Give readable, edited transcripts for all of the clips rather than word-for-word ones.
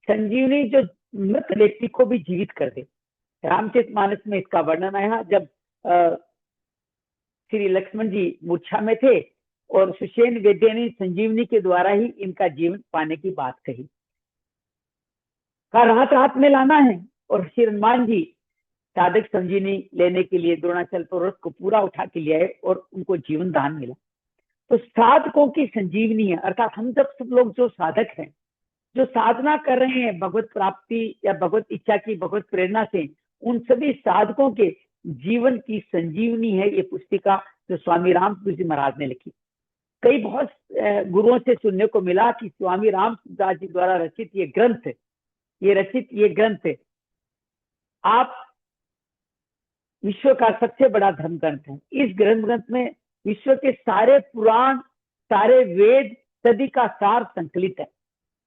संजीवनी जो मृत व्यक्ति को भी जीवित कर दे। रामचरितमानस में इसका वर्णन आया जब श्री लक्ष्मण जी मूर्छा में थे और सुषेण वैद्य ने संजीवनी के द्वारा ही इनका जीवन पाने की बात कही। राहत राहत में लाना है और श्री हनुमान जी साधक संजीवनी लेने के लिए द्रोणाचल पर्वत को पूरा उठा के लिए आए और उनको जीवन दान मिला। तो साधकों की संजीवनी है, अर्थात हम सब लोग जो साधक हैं, जो साधना कर रहे हैं भगवत प्राप्ति या भगवत इच्छा की भगवत प्रेरणा से, उन सभी साधकों के जीवन की संजीवनी है ये पुस्तिका जो स्वामी रामसूत्र जी महाराज ने लिखी। कई बहुत गुरुओं से सुनने को मिला कि स्वामी रामसूत्र जी द्वारा रचित ये ग्रंथ आप विश्व का सबसे बड़ा धर्म ग्रंथ है। इस ग्रंथ में विश्व के सारे पुराण, सारे वेद, सदी का सार संकलित है।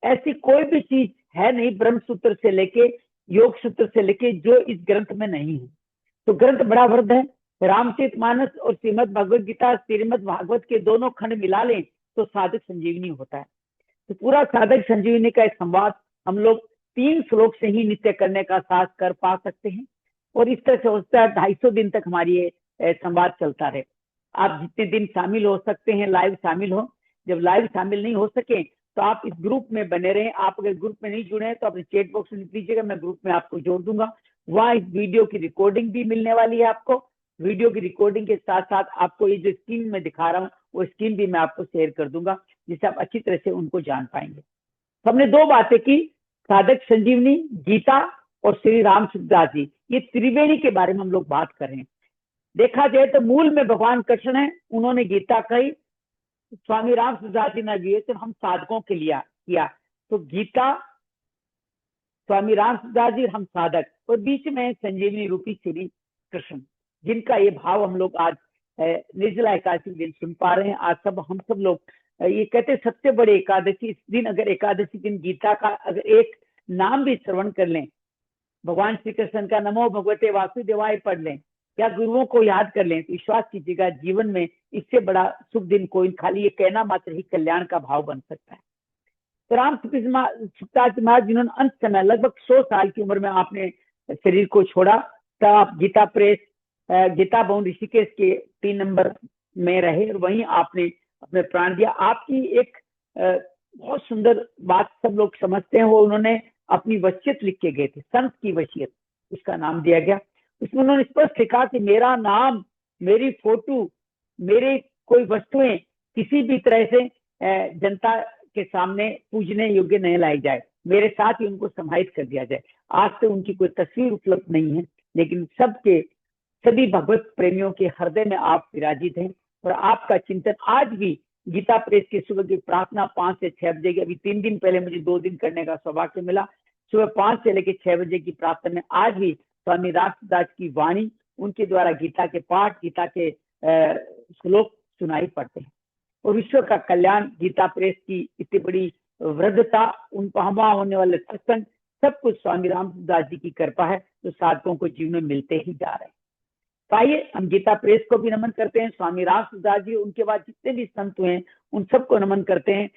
ऐसी कोई भी चीज है नहीं ब्रह्म सूत्र से लेके योग सूत्र से लेके जो इस ग्रंथ में नहीं है। तो ग्रंथ बड़ा वृद्ध है। रामचरितमानस और श्रीमद् भगवत गीता, श्रीमद् भागवत के दोनों खंड मिला लें तो साधक संजीवनी होता है। तो पूरा साधक संजीवनी का एक संवाद हम लोग 3 श्लोक से ही नित्य करने का साहस कर पा सकते हैं और इस तरह से होता है 250 दिन तक हमारी ये संवाद चलता रहे। आप जितने दिन शामिल हो सकते हैं लाइव शामिल हो। जब लाइव शामिल नहीं हो सके तो आप इस ग्रुप में बने रहें। आप अगर ग्रुप में नहीं जुड़े हैं तो अपने चैट बॉक्स में लिख लीजिएगा, मैं ग्रुप में आपको जोड़ दूंगा। वहाँ इस वीडियो की रिकॉर्डिंग भी मिलने वाली है आपको। वीडियो की रिकॉर्डिंग के साथ साथ आपको ये जो स्क्रीन में दिखा रहा हूँ वो स्क्रीन भी मैं आपको शेयर कर दूंगा, जिससे आप अच्छी तरह से उनको जान पाएंगे। तो हमने 2 बातें की, साधक संजीवनी, गीता और श्री रामसूत्र जी, ये त्रिवेणी के बारे में हम लोग बात कर रहे हैं। देखा जाए तो मूल में भगवान कृष्ण है, उन्होंने गीता कही, स्वामी रामसूत्र जी ने दिए तो हम साधकों के लिए किया। तो गीता स्वामी रामसूत्र जी, हम साधक, और बीच में संजीवनी रूपी श्री कृष्ण, जिनका ये भाव हम लोग आज निर्जला एकादशी दिन सुन पा रहे हैं। आज हम सब लोग ये कहते सबसे बड़े एकादशी इस दिन, अगर एकादशी दिन गीता का अगर एक नाम भी श्रवण कर लें, भगवान श्री कृष्ण का नमो भगवते वासुदेवाय पढ़ लें या गुरुओं को याद कर लें तो विश्वास कीजिएगा जीवन में इससे बड़ा शुभ दिन कोई, खाली ये कहना मात्र ही कल्याण का भाव बन सकता है। तो रामसूत्र जी महाराज जिन्होंने अंत समय लगभग 100 साल की उम्र में आपने शरीर को छोड़ा, तब आप गीता प्रेस, गीता भवन ऋषिकेश के 3 नंबर में रहे और वहीं आपने अपने प्राण दिया। आपकी एक बहुत सुंदर बात सब लोग समझते हैं, वो उन्होंने अपनी वसीयत लिख के गए थे, संत की वसीयत उसका नाम दिया गया। उसमें उन्होंने स्पष्ट लिखा कि मेरा नाम, मेरी फोटो, मेरे कोई वस्तुएं किसी भी तरह से जनता के सामने पूजने योग्य नहीं लाई जाए, मेरे साथ ही उनको समाहित कर दिया जाए। आज से उनकी कोई तस्वीर उपलब्ध नहीं है, लेकिन सभी भगवत प्रेमियों के हृदय में आप विराजित हैं और आपका चिंतन आज भी गीता प्रेस की सुबह की प्रार्थना 5 से 6 बजे की, अभी 3 दिन पहले मुझे 2 दिन करने का सौभाग्य मिला, सुबह 5 से लेकर 6 बजे की प्रार्थना में आज भी स्वामी रामसूत्र की वाणी, उनके द्वारा गीता के पाठ, गीता के श्लोक सुनाई पड़ते हैं। और विश्व का कल्याण, गीता प्रेस की इतनी बड़ी वृद्धता, उन वहां होने वाले सत्संग, सब कुछ स्वामी रामसूत्र जी की कृपा है जो साधकों को जीवन में मिलते ही जा रहे हैं। तो आइए हम गीता प्रेस को भी नमन करते हैं, स्वामी रामसूत्र जी, उनके बाद जितने भी संत हुए हैं उन सबको नमन करते हैं।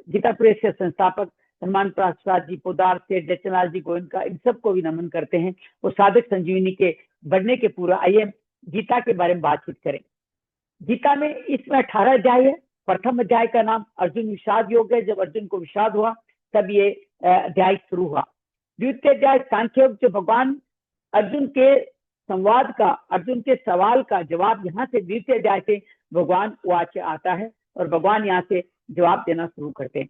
गीता प्रेस के संस्थापक हनुमान प्रसाद जी पोदार से, दक्षिणलाल जी गोविंद का, इन सबको भी नमन करते हैं। वो साधक संजीवनी के बढ़ने के पूरा। आइए गीता के बारे में बातचीत करें। गीता में इसमें 18 अध्याय है। प्रथम अध्याय का नाम अर्जुन विषाद योग है। जब अर्जुन को विषाद हुआ तब ये अध्याय शुरू हुआ। द्वितीय अध्याय सांख्य योग, जो भगवान अर्जुन के संवाद का, अर्जुन के सवाल का जवाब यहाँ से द्वितीय अध्याय से भगवान वाच्य आता है और भगवान यहाँ से जवाब देना शुरू करते हैं।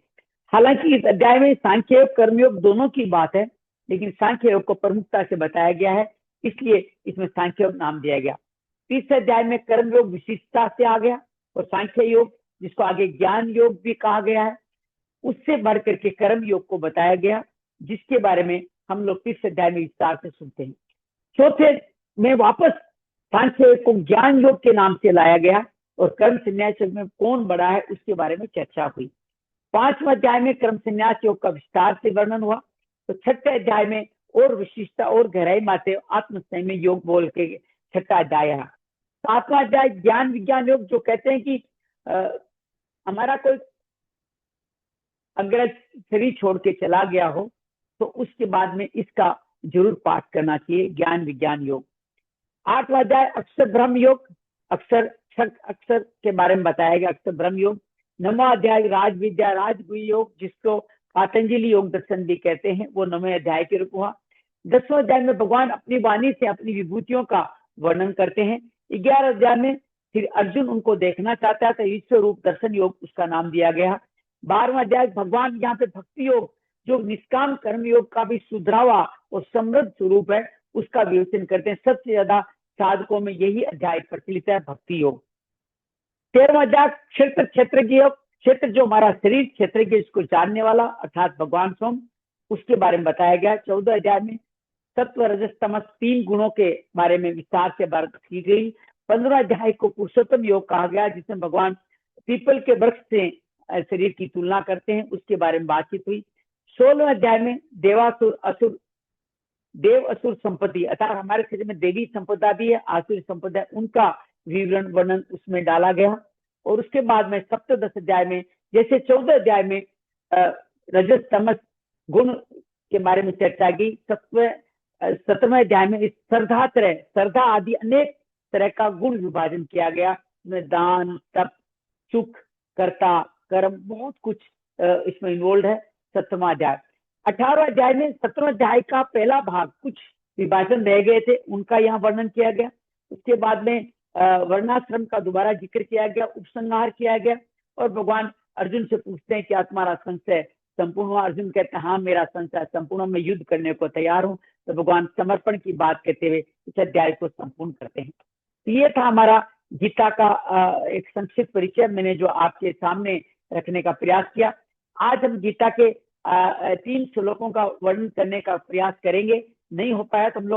हालांकि इस अध्याय में सांख्य योग कर्मयोग दोनों की बात है, लेकिन सांख्य योग को प्रमुखता से बताया गया है, इसलिए इसमें सांख्य योग नाम दिया गया। तीसरे अध्याय में कर्मयोग विशिष्टता से आ गया और सांख्य योग, जिसको आगे ज्ञान योग भी कहा गया है, उससे बढ़ करके कर्म योग को बताया गया, जिसके बारे में हम लोग तीसरे अध्याय में विस्तार से सुनते हैं। चौथे में वापस सांख्य योग को ज्ञान योग के नाम से लाया गया और कर्म संन्यास योग में कौन बड़ा है उसके बारे में चर्चा हुई। 5वें अध्याय में कर्म संन्यास योग का विस्तार से वर्णन हुआ। तो 6ठे अध्याय में और विशिष्टता और गहराई माते आत्मसंयम योग बोल के 6ठा अध्याय है। 7वां अध्याय ज्ञान विज्ञान योग, जो कहते हैं कि हमारा कोई अगर शरीर छोड़ के चला गया हो तो उसके बाद में इसका जरूर पाठ करना चाहिए, ज्ञान विज्ञान योग। 8वां अध्याय अक्षर ब्रह्म योग, अक्षर अक्षर के बारे में बताया गया, अक्षर ब्रह्म योग। 9वां अध्याय राज विद्या राजगुह योग, जिसको पातंजलि योग दर्शन भी कहते हैं, वो 9वें अध्याय के रूप हुआ। 10वां अध्याय में भगवान अपनी वाणी से अपनी विभूतियों का वर्णन करते हैं। 11 अध्याय में फिर अर्जुन उनको देखना चाहता है, तो ईश्वर रूप दर्शन योग उसका नाम दिया गया। 12वां अध्याय भगवान यहाँ पे भक्ति योग, जो निष्काम कर्म योग का भी सुधरावा और समृद्ध स्वरूप है, उसका विवेचन करते हैं। सबसे ज्यादा साधकों में यही अध्याय प्रचलित है, भक्ति योग। 13वां अध्याय क्षेत्र क्षेत्रज्ञ योग, क्षेत्र जो हमारा शरीर क्षेत्रज्ञ, इसको जानने वाला अर्थात भगवान स्वयं, उसके बारे में बताया गया। 14 अध्याय में सत्व रजस तमस 3 गुणों के बारे में विस्तार से बात की गई। 15वां अध्याय को पुरुषोत्तम योग कहा गया, जिसमें भगवान पीपल के वृक्ष से शरीर की तुलना करते हैं, उसके बारे में बातचीत हुई। 16वें अध्याय में देवासुर असुर देव असुर संपत्ति, अर्थात हमारे शरीर में देवी संपदा भी है, आसुरी संपदा, उनका विवरण वर्णन उसमें डाला गया। और उसके बाद में सप्तदश अध्याय में, जैसे 14 अध्याय में रजस तमस गुण के बारे में चर्चा की, 17वें अध्याय में इस श्रद्धा आदि अनेक तरह का गुण विभाजन किया गया, इसमें दान तप सुख कर्ता कर्म बहुत कुछ इसमें इन्वॉल्व है। 7वां अध्याय। 18वां अध्याय में 17वें अध्याय का पहला भाग, कुछ विभाजन रह गए थे, उनका यहाँ वर्णन किया गया। उसके बाद में वर्णाश्रम का दोबारा जिक्र किया गया, उपसंहार किया गया, और भगवान अर्जुन से पूछते हैं कि तुम्हारा संशय संपूर्ण हुआ? अर्जुन कहते हैं हाँ मेरा संशय संपूर्ण, मैं युद्ध करने को तैयार हूँ। तो भगवान समर्पण की बात कहते हुए इस अध्याय को संपूर्ण करते हैं। तो ये था हमारा गीता का एक संक्षिप्त परिचय, मैंने जो आपके सामने रखने का प्रयास किया। आज हम गीता के 3 श्लोकों का वर्णन करने का प्रयास करेंगे। नहीं हो पाया तो हम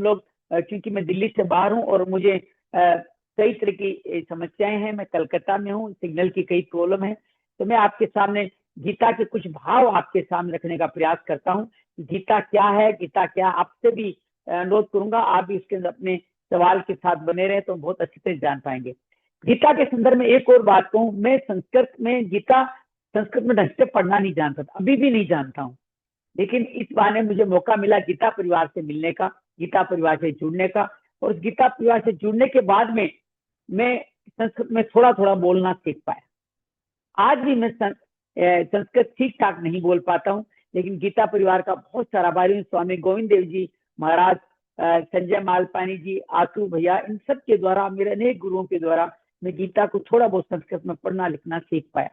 लोग क्योंकि मैं दिल्ली से बाहर हूँ और मुझे कई तरह की समस्याएं हैं, मैं कलकत्ता में हूँ, सिग्नल की कई प्रॉब्लम है, तो मैं आपके सामने गीता के कुछ भाव आपके सामने रखने का प्रयास करता हूँ। गीता क्या है, गीता क्या, आपसे भी अनुरोध करूंगा आप भी इसके अंदर अपने सवाल के साथ बने रहे तो बहुत अच्छे से जान पाएंगे। गीता के संदर्भ में एक और बात कहूँ, मैं संस्कृत में ढंग से पढ़ना नहीं जानता था, अभी भी नहीं जानता हूँ, लेकिन इस बहाने मुझे मौका मिला गीता परिवार से मिलने का, गीता परिवार से जुड़ने का, और गीता परिवार से जुड़ने के बाद में मैं संस्कृत में थोड़ा थोड़ा बोलना सीख पाया। आज भी मैं संस्कृत ठीक ठाक नहीं बोल पाता हूँ, लेकिन गीता परिवार का बहुत सारा आभारी हूँ। स्वामी गोविंद देव जी महाराज, संजय मालपानी जी, आतू भैया, इन सब के द्वारा, मेरे अनेक गुरुओं के द्वारा मैं गीता को थोड़ा बहुत संस्कृत में पढ़ना लिखना सीख पाया।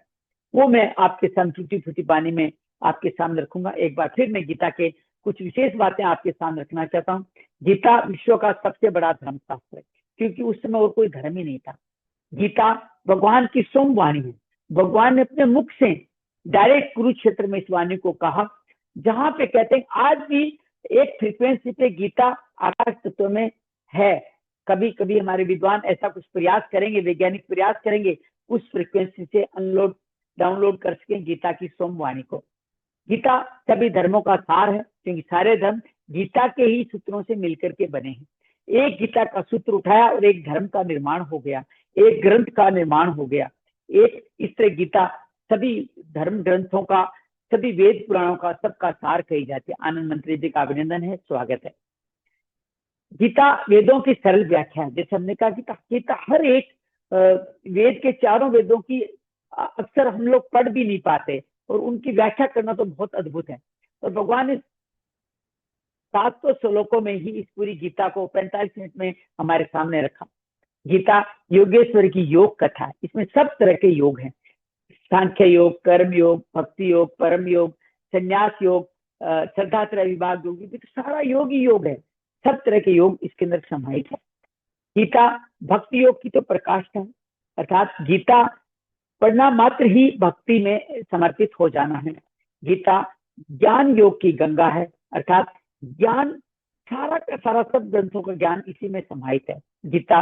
वो मैं आपके सामने टूटी फूटी पानी में आपके सामने रखूंगा। एक बार फिर मैं गीता के कुछ विशेष बातें आपके सामने रखना चाहता हूँ। गीता विश्व का सबसे बड़ा धर्मशास्त्र है, क्योंकि उस समय और कोई धर्म ही नहीं था। गीता भगवान की स्वयं वाणी है। भगवान ने अपने मुख से डायरेक्ट कुरुक्षेत्र में इस वाणी को कहा, जहां पे कहते हैं आज भी एक फ्रीक्वेंसी पे गीता आकाश तत्व में है। कभी कभी हमारे विद्वान ऐसा कुछ प्रयास करेंगे, वैज्ञानिक प्रयास करेंगे, उस फ्रीक्वेंसी से डाउनलोड कर सके गीता की स्वयं वाणी को। गीता सभी धर्मों का सार है, क्योंकि सारे धर्म गीता के ही सूत्रों से मिलकर के बने हैं। एक गीता का सूत्र उठाया और एक धर्म का निर्माण हो गया, एक ग्रंथ का निर्माण हो गया। एक इस तरह गीता सभी धर्म ग्रंथों का, सभी वेद पुराणों का, सबका सार कही जाती है। आनंद मंत्री जी का अभिनंदन है, स्वागत है। गीता वेदों की सरल व्याख्या है। जैसे हमने कहा गीता हर एक वेद के 4 वेदों की अक्सर हम लोग पढ़ भी नहीं पाते, और उनकी व्याख्या करना तो बहुत अद्भुत है। और भगवान ने 700 श्लोकों में ही इस पूरी गीता को 45 मिनट में हमारे सामने रखा। गीता योगेश्वर की योग कथा है। इसमें सब तरह के योग हैं, सांख्य योग, कर्म योग, भक्ति योग, परम योग, संन्यास योग, श्रद्धात्रय विभाग योग, तो सारा योग ही योग है। सब तरह के योग इसके अंदर समाहित है। गीता भक्ति योग की तो प्रकाष्ठा है, अर्थात गीता पढ़ना मात्र ही भक्ति में समर्पित हो जाना है। गीता ज्ञान योग की गंगा है, अर्थात ज्ञान सारा का सारा सब ग्रंथों का ज्ञान इसी में समाहित है। गीता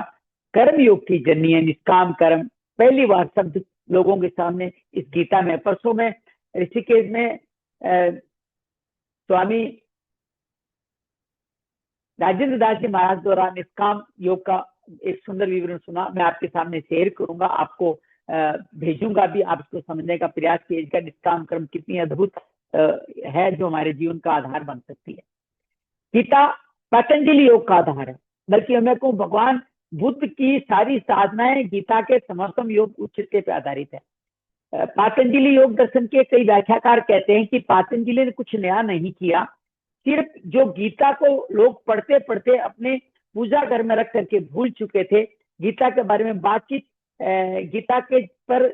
कर्म योग की जननी है, निष्काम कर्म। पहली बार शब्द लोगों के सामने इस गीता में, परसों में ऋषिकेश में स्वामी राजेंद्र दास जी महाराज द्वारा निष्काम योग का एक सुंदर विवरण सुना, मैं आपके सामने शेयर करूंगा, आपको भेजूंगा भी, आप इसको समझने का प्रयास कीजिएगा। निष्काम कर्म कितनी अद्भुत है जो हमारे जीवन का आधार बन सकती है। गीता पतंजलि योग का आधार है, बल्कि मैं कहूँ भगवान बुद्ध की सारी साधनाएं गीता के समर्थम योग उच्चते पे आधारित है। पातंजलि योग दर्शन के कई व्याख्याकार कहते हैं कि पातंजलि ने कुछ नया नहीं किया, सिर्फ जो गीता को लोग पढ़ते पढ़ते अपने पूजा घर में रख करके भूल चुके थे, गीता के बारे में बातचीत, गीता के पर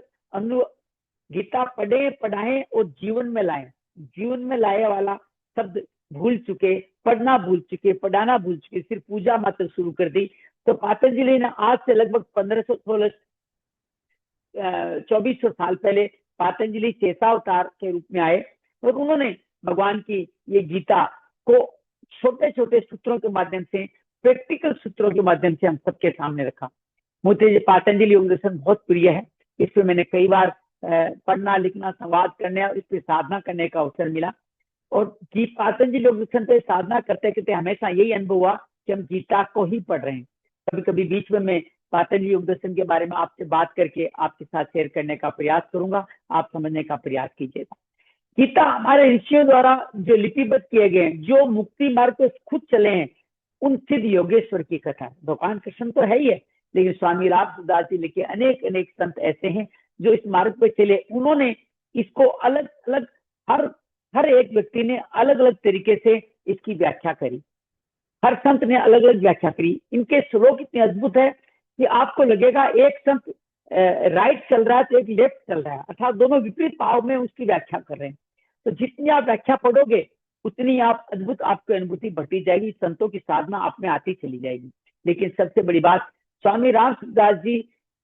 गीता पढ़े पढ़ाएं और जीवन में लाएं, जीवन में लाए वाला शब्द भूल चुके, पढ़ना भूल चुके, पढ़ाना भूल चुके, सिर्फ पूजा मात्र शुरू कर दी। तो पातंजलि ने आज से लगभग 1500-1600 2400 साल पहले पातंजलि चेतावतार के रूप में आए और उन्होंने भगवान की ये गीता को छोटे छोटे सूत्रों के माध्यम से, प्रैक्टिकल सूत्रों के माध्यम से हम सबके सामने रखा। मुझे ये पातंजलि योग दर्शन बहुत प्रिय है, इस पे मैंने कई बार पढ़ना, लिखना, संवाद करने और इस पे साधना करने का अवसर मिला। और पातंजलि योग दर्शन पे साधना करते करते हमेशा यही अनुभव हुआ कि हम गीता को ही पढ़ रहे हैं। कभी कभी बीच में मैं पातंजलि योग दर्शन के बारे में आपसे बात करके आपके साथ शेयर करने का प्रयास करूंगा, आप समझने का प्रयास कीजिएगा। गीता हमारे ऋषियों द्वारा जो लिपिबद्ध किए गए हैं, जो मुक्ति मार्ग पे खुद चले हैं, उन सिद्ध योगेश्वर की कथा है। भगवान कृष्ण तो है ही है, लेकिन स्वामी रामसुदास जी लिखे अनेक अनेक संत ऐसे हैं जो इस मार्ग पे चले। उन्होंने इसको अलग अलग, हर एक व्यक्ति ने अलग अलग तरीके से इसकी व्याख्या करी, हर संत ने अलग अलग व्याख्या करी। इनके श्लोक इतने अद्भुत है कि आपको लगेगा एक संत राइट चल रहा है तो एक लेफ्ट चल रहा है, अर्थात दोनों विपरीत भाव में उसकी व्याख्या कर रहे हैं। तो जितनी आप व्याख्या पढ़ोगे उतनी आप अद्भुत आपकी अनुभूति बढ़ती जाएगी, संतों की साधना आप में आती चली जाएगी। लेकिन सबसे बड़ी बात, स्वामी रामसुदास जी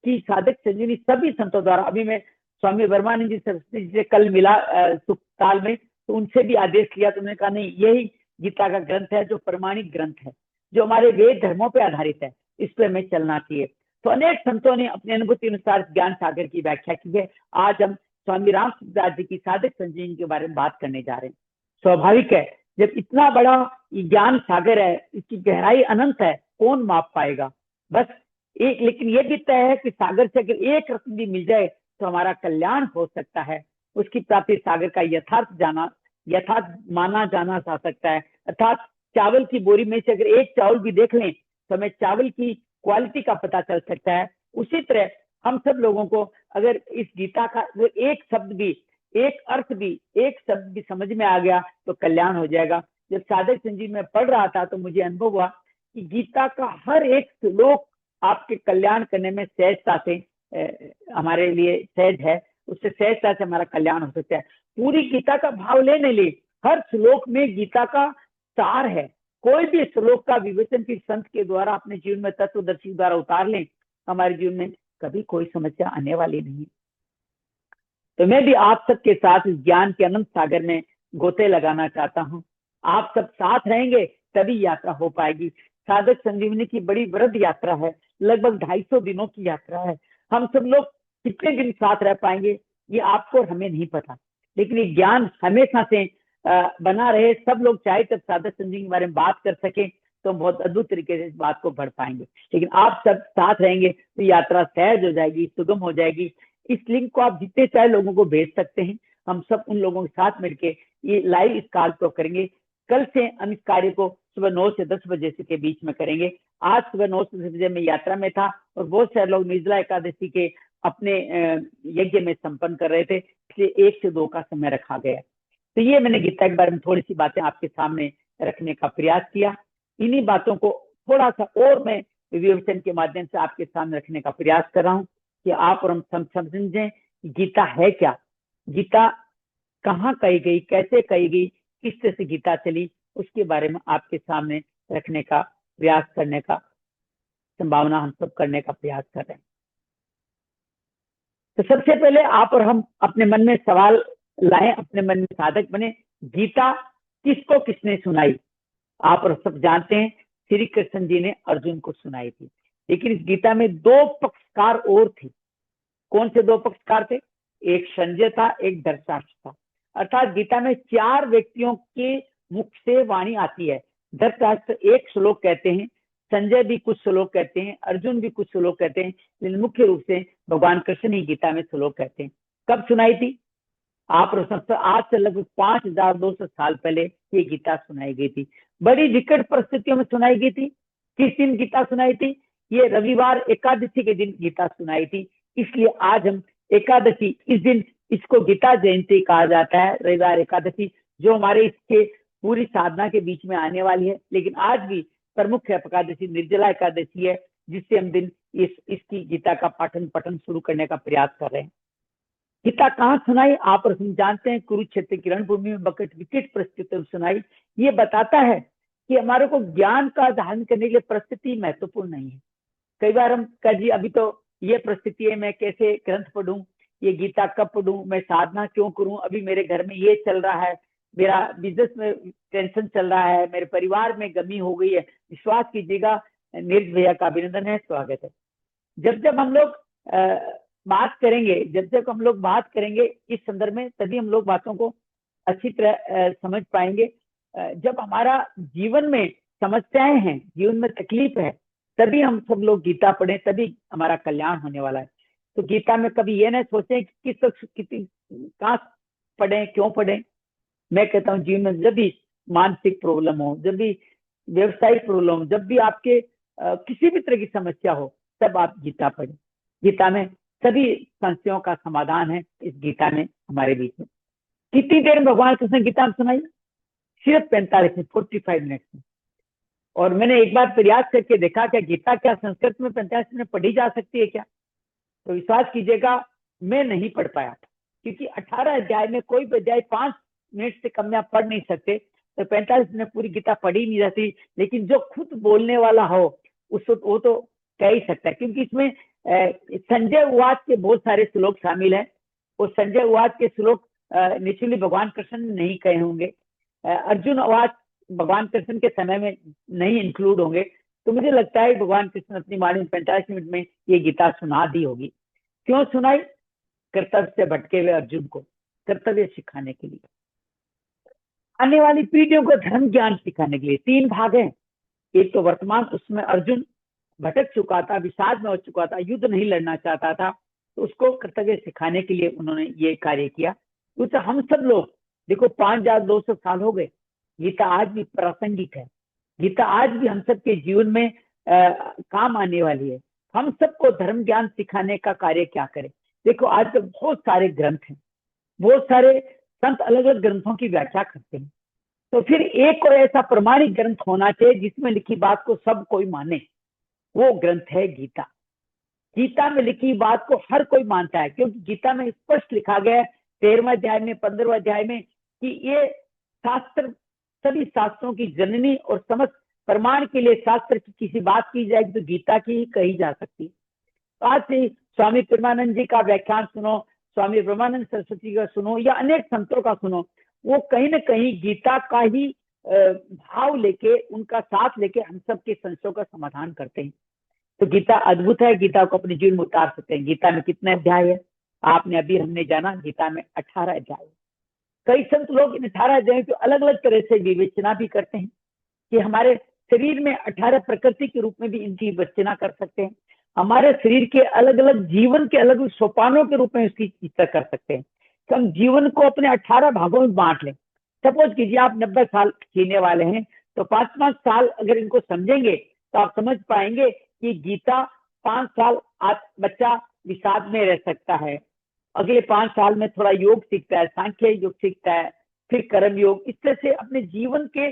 की साधक संजीवनी सभी संतों द्वारा, अभी मैं स्वामी वर्मानंद जी सरस्वती जी से कल मिला सुखताल में, तो उनसे भी आदेश लिया, तो उन्होंने कहा नहीं, यही गीता का ग्रंथ है जो प्रमाणिक ग्रंथ है, जो हमारे वेद धर्मों पर आधारित है, इस पर हमें चलना चाहिए। तो अनेक संतों ने अपनी अनुभूति अनुसार ज्ञान सागर की व्याख्या की है। आज हम स्वामी रामसुदास जी की साधक संजीवनी के बारे में बात करने जा रहे हैं। स्वाभाविक है, जब इतना बड़ा ज्ञान सागर है, इसकी गहराई अनंत है, कौन माप पाएगा। बस एक, लेकिन ये भी तय है कि सागर से अगर एक रत्न भी मिल जाए तो हमारा कल्याण हो सकता है। उसकी प्राप्ति सागर का यथार्थ माना जाना जा सकता है। अर्थात चावल की बोरी में से अगर एक चावल भी देख लें तो हमें चावल की क्वालिटी का पता चल सकता है। उसी तरह हम सब लोगों को अगर इस गीता का एक शब्द भी, एक अर्थ भी, एक शब्द भी समझ में आ गया तो कल्याण हो जाएगा। जब साधक संजीवनी में पढ़ रहा था तो मुझे अनुभव हुआ कि गीता का हर एक श्लोक आपके कल्याण करने में सहजता से हमारे लिए सहज है, उससे सहजता से हमारा कल्याण हो सकता है। पूरी गीता का भाव लेने लिए हर श्लोक में गीता का सार है। कोई भी श्लोक का विवेचन की संत के द्वारा अपने जीवन में तत्वदर्शी द्वारा उतार लें, हमारे जीवन में कभी कोई समस्या आने वाली नहीं। तो मैं भी आप सबके साथ इस ज्ञान के अनंत सागर में गोते लगाना चाहता हूँ। आप सब साथ रहेंगे तभी यात्रा हो पाएगी। साधक संजीवनी की बड़ी वृद्ध यात्रा है, लगभग 250 दिनों की यात्रा है। हम सब लोग कितने दिन साथ रह पाएंगे ये आपको और हमें नहीं पता, लेकिन ये ज्ञान हमेशा से बना रहे। सब लोग चाहे तब साधक संजीवनी के बारे में बात कर सके तो बहुत अद्भुत तरीके से इस बात को बढ़ पाएंगे। लेकिन आप सब साथ रहेंगे तो यात्रा सहज हो जाएगी, सुगम हो जाएगी। इस लिंक को आप जितने चाहे लोगों को भेज सकते हैं। हम सब उन लोगों के साथ मिलकर ये लाइव इस कार्य को करेंगे। कल से हम इस कार्य को सुबह 9 से 10 बजे से के बीच में करेंगे। आज सुबह 9 से 10 बजे में यात्रा में था और बहुत सारे लोग निर्जला एकादशी के अपने यज्ञ में संपन्न कर रहे थे, इसलिए 1 से 2 का समय रखा गया। तो ये मैंने गीता के बारे में थोड़ी सी बातें आपके सामने रखने का प्रयास किया। इन्हीं बातों को थोड़ा सा और मैं विवेचन के माध्यम से आपके सामने रखने का प्रयास कर रहा हूँ कि आप और हम समझें गीता है क्या, गीता कहाँ कही गई, कैसे कही गई, किस तरह से गीता चली, उसके बारे में आपके सामने रखने का प्रयास करने का संभावना हम सब करने का प्रयास कर रहे हैं। तो सबसे पहले आप और हम अपने मन में सवाल लाएं, अपने मन में साधक बने। गीता किसको किसने सुनाई? आप और सब जानते हैं श्री कृष्ण जी ने अर्जुन को सुनाई थी, लेकिन इस गीता में 2 पक्षकार और थे। कौन से 2 पक्षकार थे? एक संजय था, एक धृतराष्ट्र था। अर्थात गीता में 4 व्यक्तियों के मुख से वाणी आती है। धृतराष्ट्र एक श्लोक कहते हैं, संजय भी कुछ श्लोक कहते हैं, अर्जुन भी कुछ श्लोक कहते हैं, लेकिन मुख्य रूप से भगवान कृष्ण ही गीता में श्लोक कहते हैं। कब सुनाई थी? आप आज से लगभग 5200 साल पहले ये गीता सुनाई गई थी। बड़ी विकट परिस्थितियों में सुनाई गई थी। किस दिन गीता सुनाई थी? ये रविवार एकादशी के दिन गीता सुनाई थी। इसलिए आज हम एकादशी, इस दिन इसको गीता जयंती कहा जाता है, रविवार एकादशी, जो हमारे इसके पूरी साधना के बीच में आने वाली है। लेकिन आज भी प्रमुख एकादशी निर्जला एकादशी है, जिससे हम दिन इसकी गीता का पठन शुरू करने का प्रयास कर रहे हैं। गीता कहाँ सुनाई? आप और हम जानते हैं, कुरुक्षेत्र की रणभूमि में बकट विकट परिस्थिति में सुनाई। ये बताता है कि हमारे को ज्ञान का धारण करने के लिए परिस्थिति महत्वपूर्ण नहीं है। कई बार हम कह जी अभी तो ये परिस्थिति है, मैं कैसे ग्रंथ पढ़ूं, ये गीता कब पढ़ूं, मैं साधना क्यों करूं, अभी मेरे घर में ये चल रहा है, मेरा बिजनेस में टेंशन चल रहा है, मेरे परिवार में गमी हो गई है। विश्वास कीजिएगा, नीरज भैया का अभिनंदन है, स्वागत है। जब हम लोग बात करेंगे, जब हम लोग बात करेंगे इस संदर्भ में, तभी हम लोग बातों को अच्छी तरह समझ पाएंगे। जब हमारा जीवन में समस्याएं हैं, जीवन में तकलीफ है, तभी हम सब लोग गीता पढ़ें, तभी हमारा कल्याण होने वाला है। तो गीता में कभी ये ना सोचें कि कहाँ पढ़ें, क्यों पढ़ें। मैं कहता हूँ जीवन में जब भी मानसिक प्रॉब्लम हो, जब भी व्यवसायिक प्रॉब्लम हो, जब भी आपके किसी भी तरह की समस्या हो, तब आप गीता पढ़ें। गीता में सभी संशयों का समाधान है, इस गीता में हमारे बीच में। कितनी देर में भगवान कृष्ण गीता में सुनाई? सिर्फ 45 मिनट में। और मैंने एक बार प्रयास करके देखा क्या गीता क्या संस्कृत में 45 मिनट पढ़ी जा सकती है क्या? तो विश्वास कीजिएगा, मैं नहीं पढ़ पाया, क्योंकि 18 अध्याय में कोई भी अध्याय 5 मिनट से कम में आप पढ़ नहीं सकते। तो 45 मिनट पूरी गीता पढ़ी नहीं जाती। लेकिन जो खुद बोलने वाला हो वो तो कह ही सकता है, क्योंकि इसमें संजय उवाच के बहुत सारे श्लोक शामिल है। और संजय उवाच के श्लोक निचली भगवान कृष्ण ने नहीं कहे होंगे, अर्जुन उवाच भगवान कृष्ण के समय में नहीं इंक्लूड होंगे। तो मुझे लगता है भगवान कृष्ण अपनी वाणी में 45 मिनट में ये गीता सुना दी होगी। क्यों सुनाई? कर्तव्य से भटके हुए अर्जुन को कर्तव्य सिखाने के लिए, आने वाली पीढ़ियों को धर्म ज्ञान सिखाने के लिए। 3 भाग हैं। एक तो वर्तमान, उसमें अर्जुन भटक चुका था, विषाद में हो चुका था, युद्ध नहीं लड़ना चाहता था, तो उसको कर्तव्य सिखाने के लिए उन्होंने ये कार्य किया। तो हम सब लोग देखो 5200 साल हो गए, गीता आज भी प्रासंगिक है। गीता आज भी हम सबके जीवन में काम आने वाली है। हम सबको धर्म ज्ञान सिखाने का कार्य क्या करें? देखो आज तो बहुत सारे ग्रंथ हैं, बहुत सारे संत अलग अलग ग्रंथों की व्याख्या करते हैं। तो फिर एक कोई ऐसा प्रमाणिक ग्रंथ होना चाहिए जिसमें लिखी बात को सब कोई माने। वो ग्रंथ है गीता। गीता में लिखी बात को हर कोई मानता है, क्योंकि गीता में स्पष्ट लिखा गया है 13वें अध्याय में, 15वें अध्याय में, कि ये शास्त्र सभी शास्त्रों की जननी और समस्त प्रमाण के लिए शास्त्र की किसी बात की जाएगी तो गीता की ही कही जा सकती है। तो आज से स्वामी प्रेमानंद जी का व्याख्यान सुनो, स्वामी ब्रह्मानंद सरस्वती का सुनो, या अनेक संतों का सुनो, वो कहीं ना कहीं गीता का ही भाव लेके, उनका साथ लेके हम सबके संशयों का समाधान करते हैं। तो गीता अद्भुत है, गीता को अपने जीवन में उतार सकते हैं। गीता में कितने अध्याय है आपने अभी हमने जाना, गीता में 18 अध्याय। कई संत लोग इन 18 अध्यायों को अलग अलग तरह से विवेचना भी करते हैं कि हमारे शरीर में 18 प्रकृति के रूप में भी इनकी विवेचना कर सकते हैं। हमारे शरीर के अलग अलग जीवन के अलग अलग सोपानों के रूप में इसकी चिंता कर सकते हैं। तो हम जीवन को अपने 18 भागों में बांट लें। सपोज कीजिए आप 90 साल जीने वाले हैं, तो 5-5 साल अगर इनको समझेंगे तो आप समझ पाएंगे कि गीता 5 साल बच्चा विषाद में रह सकता है, अगले 5 साल में थोड़ा योग सीखता है, सांख्य योग सीखता है, फिर कर्म योग। इस तरह से अपने जीवन के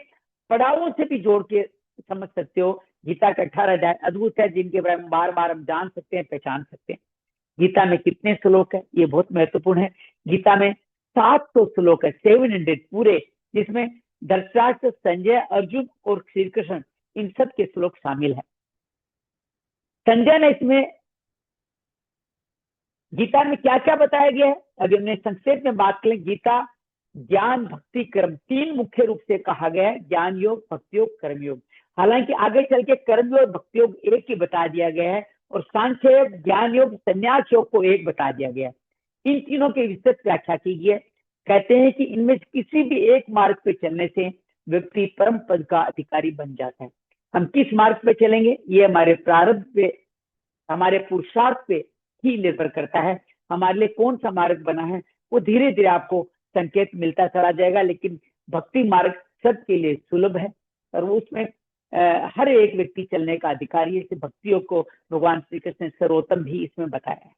पड़ावों से भी जोड़ के समझ सकते हो। गीता का 18 अध्याय अद्भुत है, जिनके बारे में बार बार हम जान सकते हैं, पहचान सकते हैं। गीता में कितने श्लोक है ये बहुत महत्वपूर्ण है। गीता में 700 श्लोक है, 700 पूरे, जिसमें धृतराष्ट्र, संजय, अर्जुन और श्री कृष्ण, इन सब के श्लोक शामिल है। संजय ने इसमें गीता में क्या क्या बताया गया है अभी हमने संक्षेप में बात करें। गीता ज्ञान, भक्ति, कर्म, 3 मुख्य रूप से कहा गया है, ज्ञान योग, भक्ति योग, कर्म योग। हालांकि आगे चल के कर्म योग, भक्ति योग एक ही बता दिया गया है, और सांख्य योग, ज्ञान योग, संन्यास योग को एक बता दिया गया है। इन तीनों की विस्तृत व्याख्या की गई है। कहते हैं कि इनमें किसी भी एक मार्ग पे चलने से व्यक्ति परम पद का अधिकारी बन जाता है। हम किस मार्ग पे चलेंगे ये हमारे प्रारब्ध पे, हमारे पुरुषार्थ पे ही निर्भर करता है। हमारे लिए कौन सा मार्ग बना है, वो धीरे धीरे आपको संकेत मिलता चला जाएगा। लेकिन भक्ति मार्ग सबके लिए सुलभ है और वो उसमें हर एक व्यक्ति चलने का अधिकारी है। भक्तियों को भगवान श्री कृष्ण ने सर्वोत्तम भी इसमें बताया है।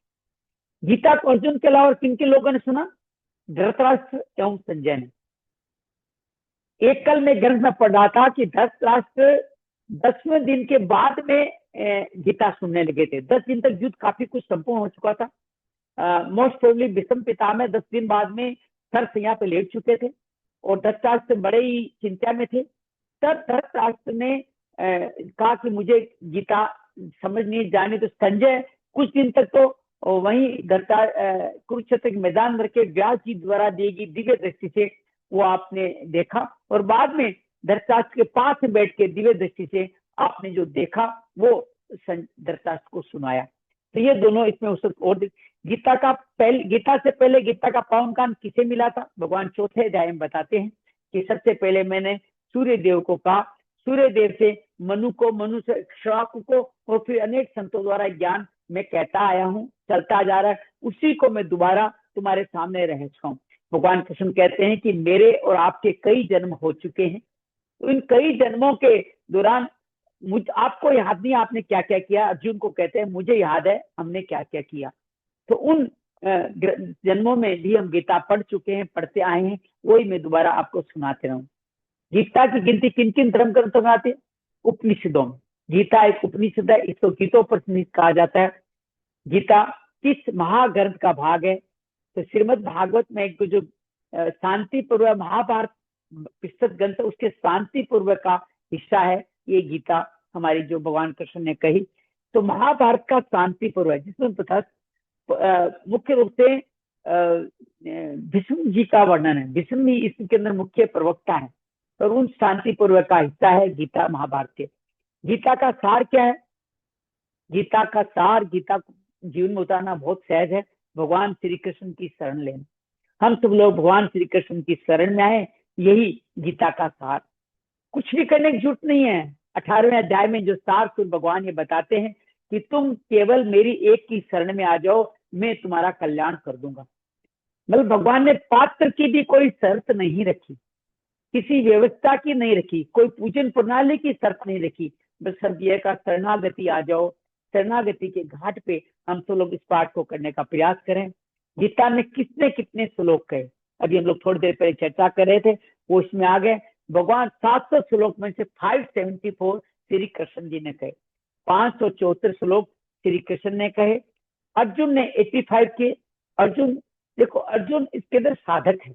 गीता को अर्जुन के अलावा किन किन लोगों ने सुना? धृतराष्ट्र एवं संजय ने। एक कल मैं ग्रंथ में पढ़ रहा था कि धृतराष्ट्र 10वें दिन के बाद में गीता सुनने लगे थे। 10 दिन तक युद्ध काफी कुछ संपूर्ण हो चुका था। मोस्ट प्रोबेबली भीष्म पितामह 10 दिन बाद में सरसैया पे लेट चुके थे और धृतराष्ट्र बड़े ही चिंता में थे। तब धृतराष्ट्र ने कहा कि मुझे गीता समझ नहीं जाने। तो संजय कुछ दिन तक तो वहीं कुरुक्षेत्र के मैदान भर के व्यास जी द्वारा दी गई दिव्य दृष्टि से वो आपने देखा और बाद में धृतराष्ट्र के पास बैठ के दिव्य दृष्टि से आपने जो देखा वो धृतराष्ट्र को सुनाया। तो ये दोनों इसमें और गीता से पहले गीता का पावन कान किसे मिला था? भगवान चौथे अध्याय में बताते हैं कि सबसे पहले मैंने सूर्य देव को कहा, सूर्य देव से मनु को, मनु से श्रावक को और फिर अनेक संतों द्वारा ज्ञान मैं कहता आया हूँ, चलता जा रहा है, उसी को मैं दोबारा तुम्हारे सामने रह चुका। भगवान कृष्ण कहते हैं कि मेरे और आपके कई जन्म हो चुके हैं। तो इन कई जन्मों के दौरान आपको याद नहीं आपने क्या क्या किया? अर्जुन को कहते हैं मुझे याद है हमने क्या क्या किया। तो उन जन्मों में भी हम गीता पढ़ चुके हैं, पढ़ते आए हैं, वही मैं दोबारा आपको सुनाते रहूं। गीता की गिनती किन किन धर्म ग्रंथों में आती है? उपनिषदों में। गीता एक उपनिषद है, इसको गीतोपनिषद कहा जाता है। गीता किस महाग्रंथ का भाग है? तो श्रीमद् भागवत में एक जो शांति पूर्व महाभारत पुस्तक ग्रंथ उसके शांति पूर्व का हिस्सा है ये गीता हमारी जो भगवान कृष्ण ने कही। तो महाभारत का शांति पूर्व है जिसमें मुख्य रूप से भीष्म जी का वर्णन है। भीष्म ही इसके अंदर मुख्य प्रवक्ता है और उन शांति पूर्व का हिस्सा है गीता महाभारत के। गीता का सार क्या है? गीता का सार, गीता जीवन में उतारना बहुत सहज है। भगवान श्री कृष्ण की शरण लेना, हम सब लोग भगवान श्री कृष्ण की शरण में आए, यही गीता का सार। कुछ भी करने की जरूरत नहीं है। 18वें अध्याय में जो सार सुर भगवान ये बताते हैं कि तुम केवल मेरी एक की शरण में आ जाओ, मैं तुम्हारा कल्याण कर दूंगा। मतलब भगवान ने पात्र की भी कोई शर्त नहीं रखी, किसी व्यवस्था की नहीं रखी, कोई पूजन प्रणाली की शर्त नहीं रखी, बस सब ये का शरणागति आ जाओ। शरणागति के घाट पे हम सब लोग इस पाठ को करने का प्रयास करें। गीता में कितने कितने श्लोक कहे, अभी हम लोग थोड़ी देर पहले चर्चा कर रहे थे, वो इसमें आ गए। भगवान 700 श्लोक में से 574 श्री कृष्ण जी ने कहे, 574 श्लोक श्री कृष्ण ने कहे। अर्जुन ने 85 के। अर्जुन देखो, अर्जुन इसके अंदर साधक है।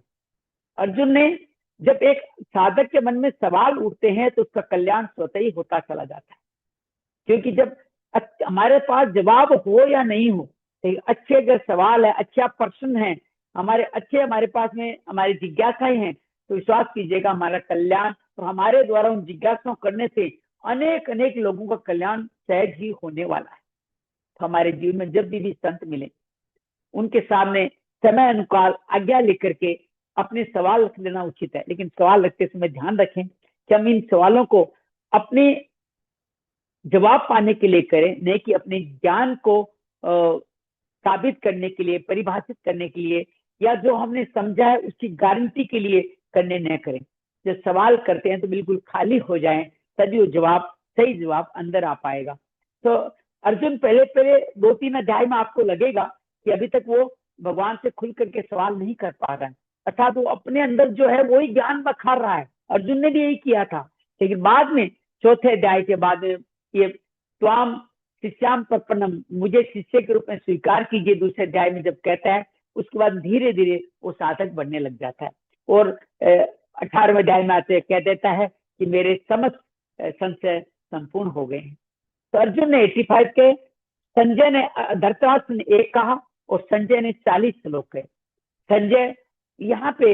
अर्जुन ने जब एक साधक के मन में सवाल उठते हैं तो उसका कल्याण स्वतः ही होता चला जाता है। क्योंकि जब हमारे पास जवाब हो या नहीं हो, अच्छे अगर सवाल है, अच्छा प्रश्न है, हमारे पास में हमारी जिज्ञासाएं हैं, तो विश्वास कीजिएगा हमारा कल्याण और हमारे द्वारा उन जिज्ञासाओं करने से अनेक अनेक लोगों का कल्याण सहज ही होने वाला है। तो हमारे जीवन में जब भी संत मिले उनके सामने समय अनुकाल आज्ञा लेकर के अपने सवाल रख लेना उचित है। लेकिन सवाल रखते समय ध्यान रखें कि हम इन सवालों को अपने जवाब पाने के लिए करें, नहीं कि अपने ज्ञान को साबित करने के लिए, परिभाषित करने के लिए, या जो हमने समझा है उसकी गारंटी के लिए करने न करें। जब सवाल करते हैं तो बिल्कुल खाली हो जाएं, तभी वो जवाब, सही जवाब अंदर आ पाएगा। तो अर्जुन पहले 2-3 अध्याय में आपको लगेगा कि अभी तक वो भगवान से खुल करके सवाल नहीं कर पा रहा है, अर्थात वो अपने अंदर जो है वही ज्ञान बखार रहा है। अर्जुन ने भी यही किया था। लेकिन बाद में चौथे अध्याय के बाद ये त्वाम शिष्याम प्रपन्नम, मुझे शिष्य के रूप में स्वीकार कीजिए, दूसरे अध्याय में जब कहता है, उसके बाद धीरे धीरे वो साधक बनने लग जाता है और 18वें अध्याय में आते कह देता है कि मेरे समस्त संशय संपूर्ण हो गए हैं। तो अर्जुन ने 85 के, संजय ने, धृतराष्ट्र ने 1 कहा और संजय ने 40 श्लोक कहे। संजय यहाँ पे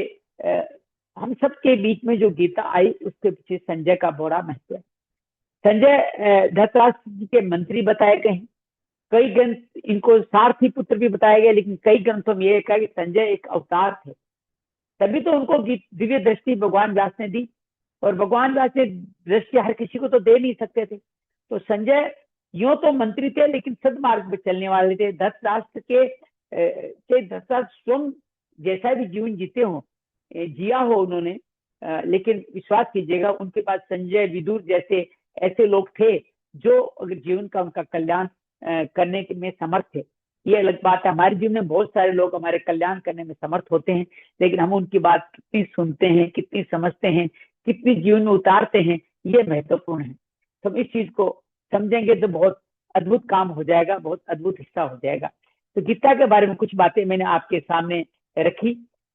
हम सबके बीच में जो गीता आई उसके पीछे संजय का बड़ा महत्व है। संजय धृतराष्ट्र जी के मंत्री बताए गए हैं। कई ग्रंथ इनको सारथी पुत्र भी बताया गया, लेकिन कई ग्रंथों में यह कहा कि संजय एक अवतार थे, तभी तो उनको दिव्य दृष्टि भगवान व्यास ने दी। और भगवान व्यास ने दृष्टि हर किसी को तो दे नहीं सकते थे। तो संजय यूं तो मंत्री थे लेकिन सदमार्ग पे चलने वाले थे। धृतराष्ट्र स्वयं जैसा भी जीवन जीते हो, जिया हो उन्होंने, लेकिन विश्वास कीजिएगा उनके पास संजय, विदुर जैसे ऐसे लोग थे जो अगर जीवन का उनका कल्याण करने में समर्थ थे। ये अलग बात है, हमारे जीवन में बहुत सारे लोग हमारे कल्याण करने में समर्थ होते हैं, लेकिन हम उनकी बात कितनी सुनते हैं, कितनी समझते हैं, कितनी जीवन में उतारते हैं, ये महत्वपूर्ण है। तो हम इस चीज को समझेंगे तो बहुत अद्भुत काम हो जाएगा, बहुत अद्भुत हिस्सा हो जाएगा। तो गीता के बारे में कुछ बातें मैंने आपके सामने रखी।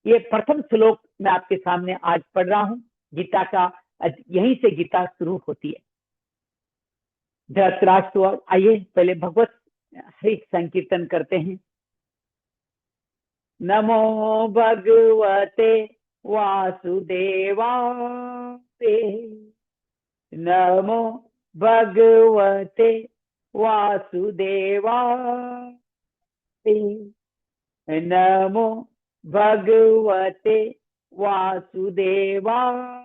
ये प्रथम श्लोक मैं आपके सामने आज पढ़ रहा हूँ गीता का, यहीं से गीता शुरू होती है। धृतराष्ट्र, आइए पहले भगवत हरि संकीर्तन करते हैं। नमो भगवते वासुदेवाय, नमो भगवते वासुदेवाय, नमो भगवते वासुदेवाय,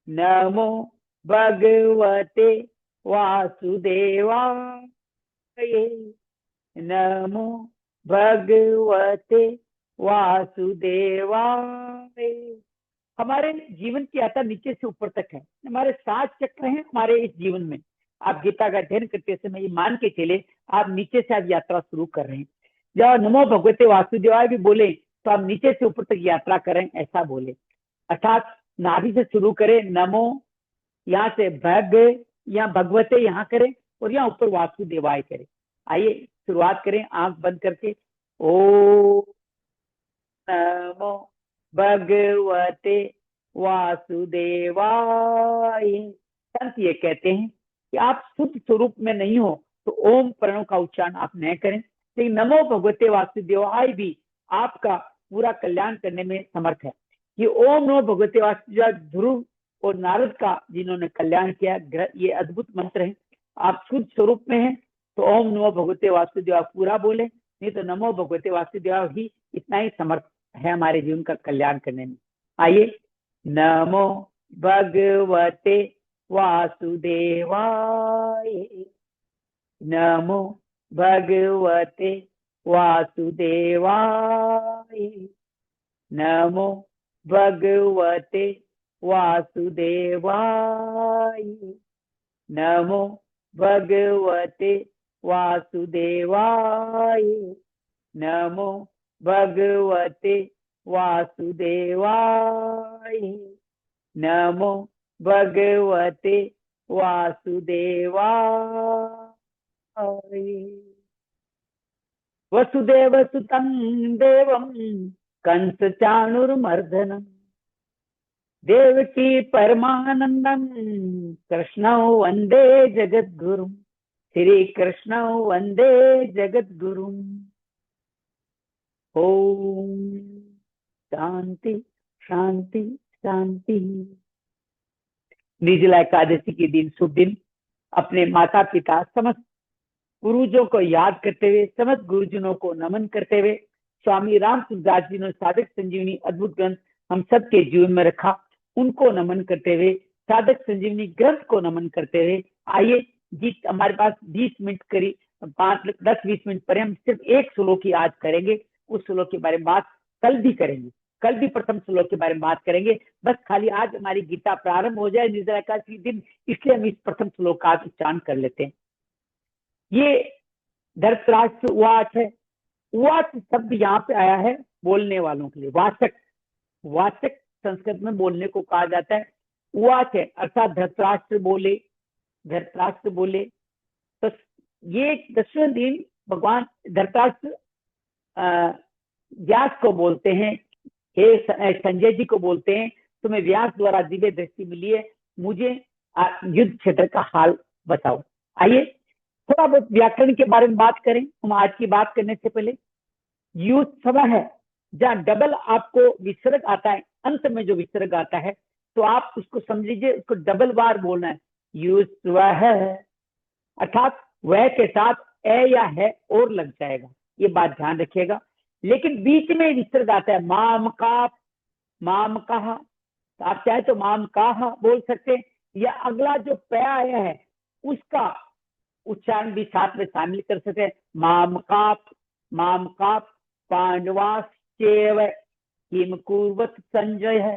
नमो भगवते वासुदेवाय, नमो भगवते वासुदेवाय। हमारे जीवन की यात्रा नीचे से ऊपर तक है, हमारे 7 चक्र हैं हमारे इस जीवन में। आप गीता का अध्ययन करते समय ये मान के चले, आप नीचे से आप यात्रा शुरू कर रहे हैं। जब नमो भगवते वासुदेवाय भी बोले तो आप नीचे से ऊपर तक यात्रा करें, ऐसा बोले। अर्थात नाभि से शुरू करें, नमो, यहाँ से भग, यहाँ भगवते यहाँ करें, और यहाँ ऊपर वासुदेवाय करें। आइए शुरुआत करें आंख बंद करके। ओ नमो भगवते वासुदेवाय। संत ये कहते हैं कि आप शुद्ध स्वरूप में नहीं हो तो ओम प्रणव का उच्चारण आप न करें, लेकिन नमो भगवते वासुदेवाय भी आपका पूरा कल्याण करने में समर्थ है। ये ओम नमो भगवते वासुदेवाय ध्रुव और नारद का जिन्होंने कल्याण किया, ये अद्भुत मंत्र है। आप शुद्ध स्वरूप में हैं तो ओम नमो भगवते वासुदेवाय पूरा बोले, नहीं तो नमो भगवते वासुदेवाय ही इतना ही समर्थ है हमारे जीवन का कल्याण करने में। आइए, नमो भगवते वासुदेवाय, नमो भगवते वासुदेवाय, नमो भगवते वासुदेवाय, नमो भगवते वासुदेवाय, नमो भगवते वासुदेवाय, नमो भगवते वासुदेवाय। वसुदेव सुतं देवं कंस चाणूरमर्दनम, देवकी परमानंदम कृष्णौ वंदे जगद्गुरुम, श्री कृष्णौ वंदे जगद्गुरुम। ओम शांति शांति शांति। निर्जला एकादशी के दिन, शुभ दिन, अपने माता पिता समस्त गुरुजों को याद करते हुए, समस्त गुरुजनों को नमन करते हुए, स्वामी राम सुखदास जी ने साधक संजीवनी अद्भुत ग्रंथ हम सबके जीवन में रखा, उनको नमन करते हुए, साधक संजीवनी ग्रंथ को नमन करते हुए, आइए जिस हमारे पास 20 मिनट करीब 10-20 मिनट पर हम सिर्फ एक श्लोक की आज करेंगे। उस श्लोक के बारे में बात कल भी करेंगे, कल भी प्रथम श्लोक के बारे में बात करेंगे। बस खाली आज हमारी गीता प्रारंभ हो जाए निर्जला एकादशी दिन, इसलिए हम इस प्रथम श्लोक का उच्चारण कर लेते हैं। ये धृतराष्ट्र उवाच है। उवाच शब्द यहाँ पे आया है बोलने वालों के लिए, वाचक, वाचक संस्कृत में बोलने को कहा जाता है। उवाच है अर्थात धृतराष्ट्र बोले, धृतराष्ट्र बोले। तो ये 10वें दिन भगवान धृतराष्ट्र व्यास को बोलते हैं, हे संजय जी को बोलते हैं, तुम्हें व्यास द्वारा दिव्य दृष्टि मिली है, मुझे युद्ध क्षेत्र का हाल बताओ। आइए थोड़ा बहुत व्याकरण के बारे में बात करें हम आज की बात करने से पहले। युद्ध समय है जहाँ डबल आपको विसर्ग आता है, अंत में जो विसर्ग आता है तो आप उसको समझ लीजिए, उसको डबल बार बोलना है। युद्ध है अर्थात वह के साथ ए या है और लग जाएगा, ये बात ध्यान रखिएगा। लेकिन बीच में विसर्ग आता है, माम का, माम कहा, तो आप चाहे तो माम कहा बोल सकते हैं, या अगला जो पे आया है उसका उच्चारण भी साथ में शामिल कर सकते हैं, माम काप, माम काप। पांडवाश्चैव किम कुर्वत संजय है।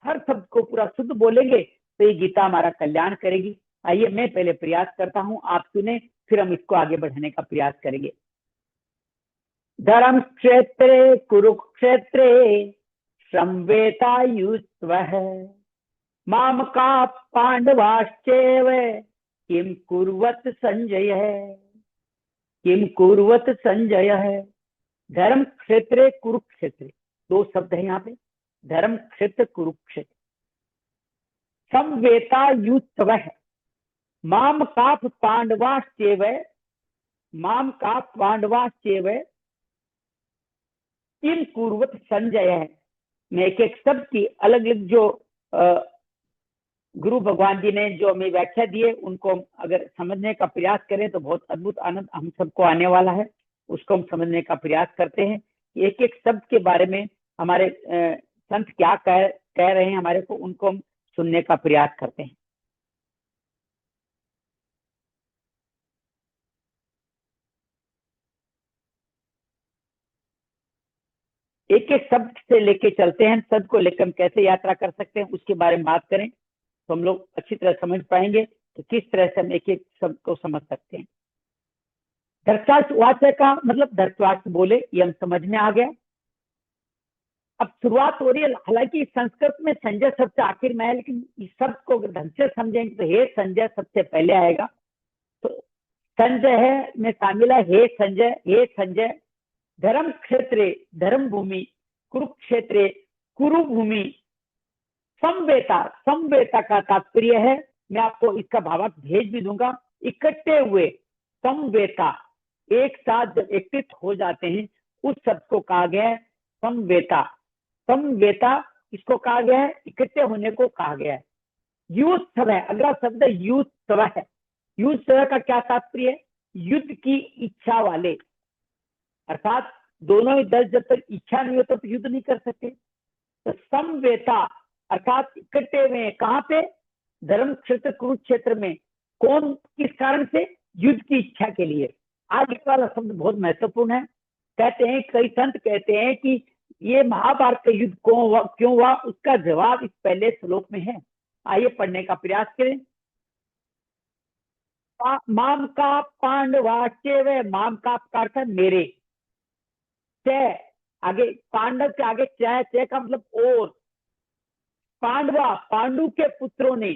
हर शब्द को पूरा शुद्ध बोलेंगे तो ये गीता हमारा कल्याण करेगी। आइए मैं पहले प्रयास करता हूं, आप सुने, फिर हम इसको आगे बढ़ाने का प्रयास करेंगे। धर्म क्षेत्रे कुरुक्षेत्रे संवेतायुस्वः माम का पांडवाश्चैव किम कुर्वत संजय है, किम कुर्वत संजय है। धर्म क्षेत्रे कुरुक्षेत्र, दो शब्द है यहाँ पे, धर्म क्षेत्र कुरुक्षेत्र। संवेतायुस्वः माम का पांडवाश्चैव, माम का पांडवाश्चैव किम कुर्वत संजय है। मैं एक एक शब्द की अलग अलग जो गुरु भगवान जी ने जो हमें व्याख्या दी है उनको अगर समझने का प्रयास करें तो बहुत अद्भुत आनंद हम सबको आने वाला है। उसको हम समझने का प्रयास करते हैं। एक एक शब्द के बारे में हमारे संत क्या कह रहे हैं हमारे को, उनको हम सुनने का प्रयास करते हैं। एक एक शब्द से लेके चलते हैं, शब्द को लेकर हम कैसे यात्रा कर सकते हैं उसके बारे में बात करें तो हम लोग अच्छी तरह समझ पाएंगे तो किस तरह से हम एक एक शब्द को समझ सकते हैं। धर्तराष्ट्र का मतलब धर्तराष्ट्र बोले, ये हम समझ में आ गया। अब शुरुआत हो रही है, हालांकि संस्कृत में संजय सबसे आखिर में है, लेकिन इस शब्द को अगर ढंग से समझेंगे तो हे संजय सबसे पहले आएगा। तो संजय है में शामिल है हे संजय, हे संजय। धर्म क्षेत्रे धर्म भूमि, कुरुक्षेत्रे कुरु भूमि, समवेता, समवेता का तात्पर्य है, मैं आपको इसका भावार्थ भेज भी दूंगा, इकट्ठे हुए। समवेता, एक साथ जब एकत्रित हो जाते हैं उस शब्द को कहा गया है समवेता। समवेता इसको कहा गया है, इकट्ठे होने को कहा गया है। युत्सव है, अगला शब्द युत्सव है। युत्सव का क्या तात्पर्य है? युद्ध की इच्छा वाले, अर्थात दोनों ही दल जब तक इच्छा नहीं हो तो युद्ध नहीं कर सकते। तो समवेता अर्थात इकट्ठे हुए, कहां पे? धर्म क्षेत्र कुरुक्षेत्र में। कौन, किस कारण से? युद्ध की इच्छा के लिए। आज इस वाला शब्द बहुत महत्वपूर्ण है। कहते हैं, कई संत कहते हैं कि ये महाभारत का युद्ध क्यों हुआ, उसका जवाब इस पहले श्लोक में है। आइए पढ़ने का प्रयास करें। माम का पांडवाश्चैव, माम का अर्थ है मेरे। चय, आगे पांडव के आगे चय, चय का मतलब और। पांडवा, पांडु के पुत्रों ने।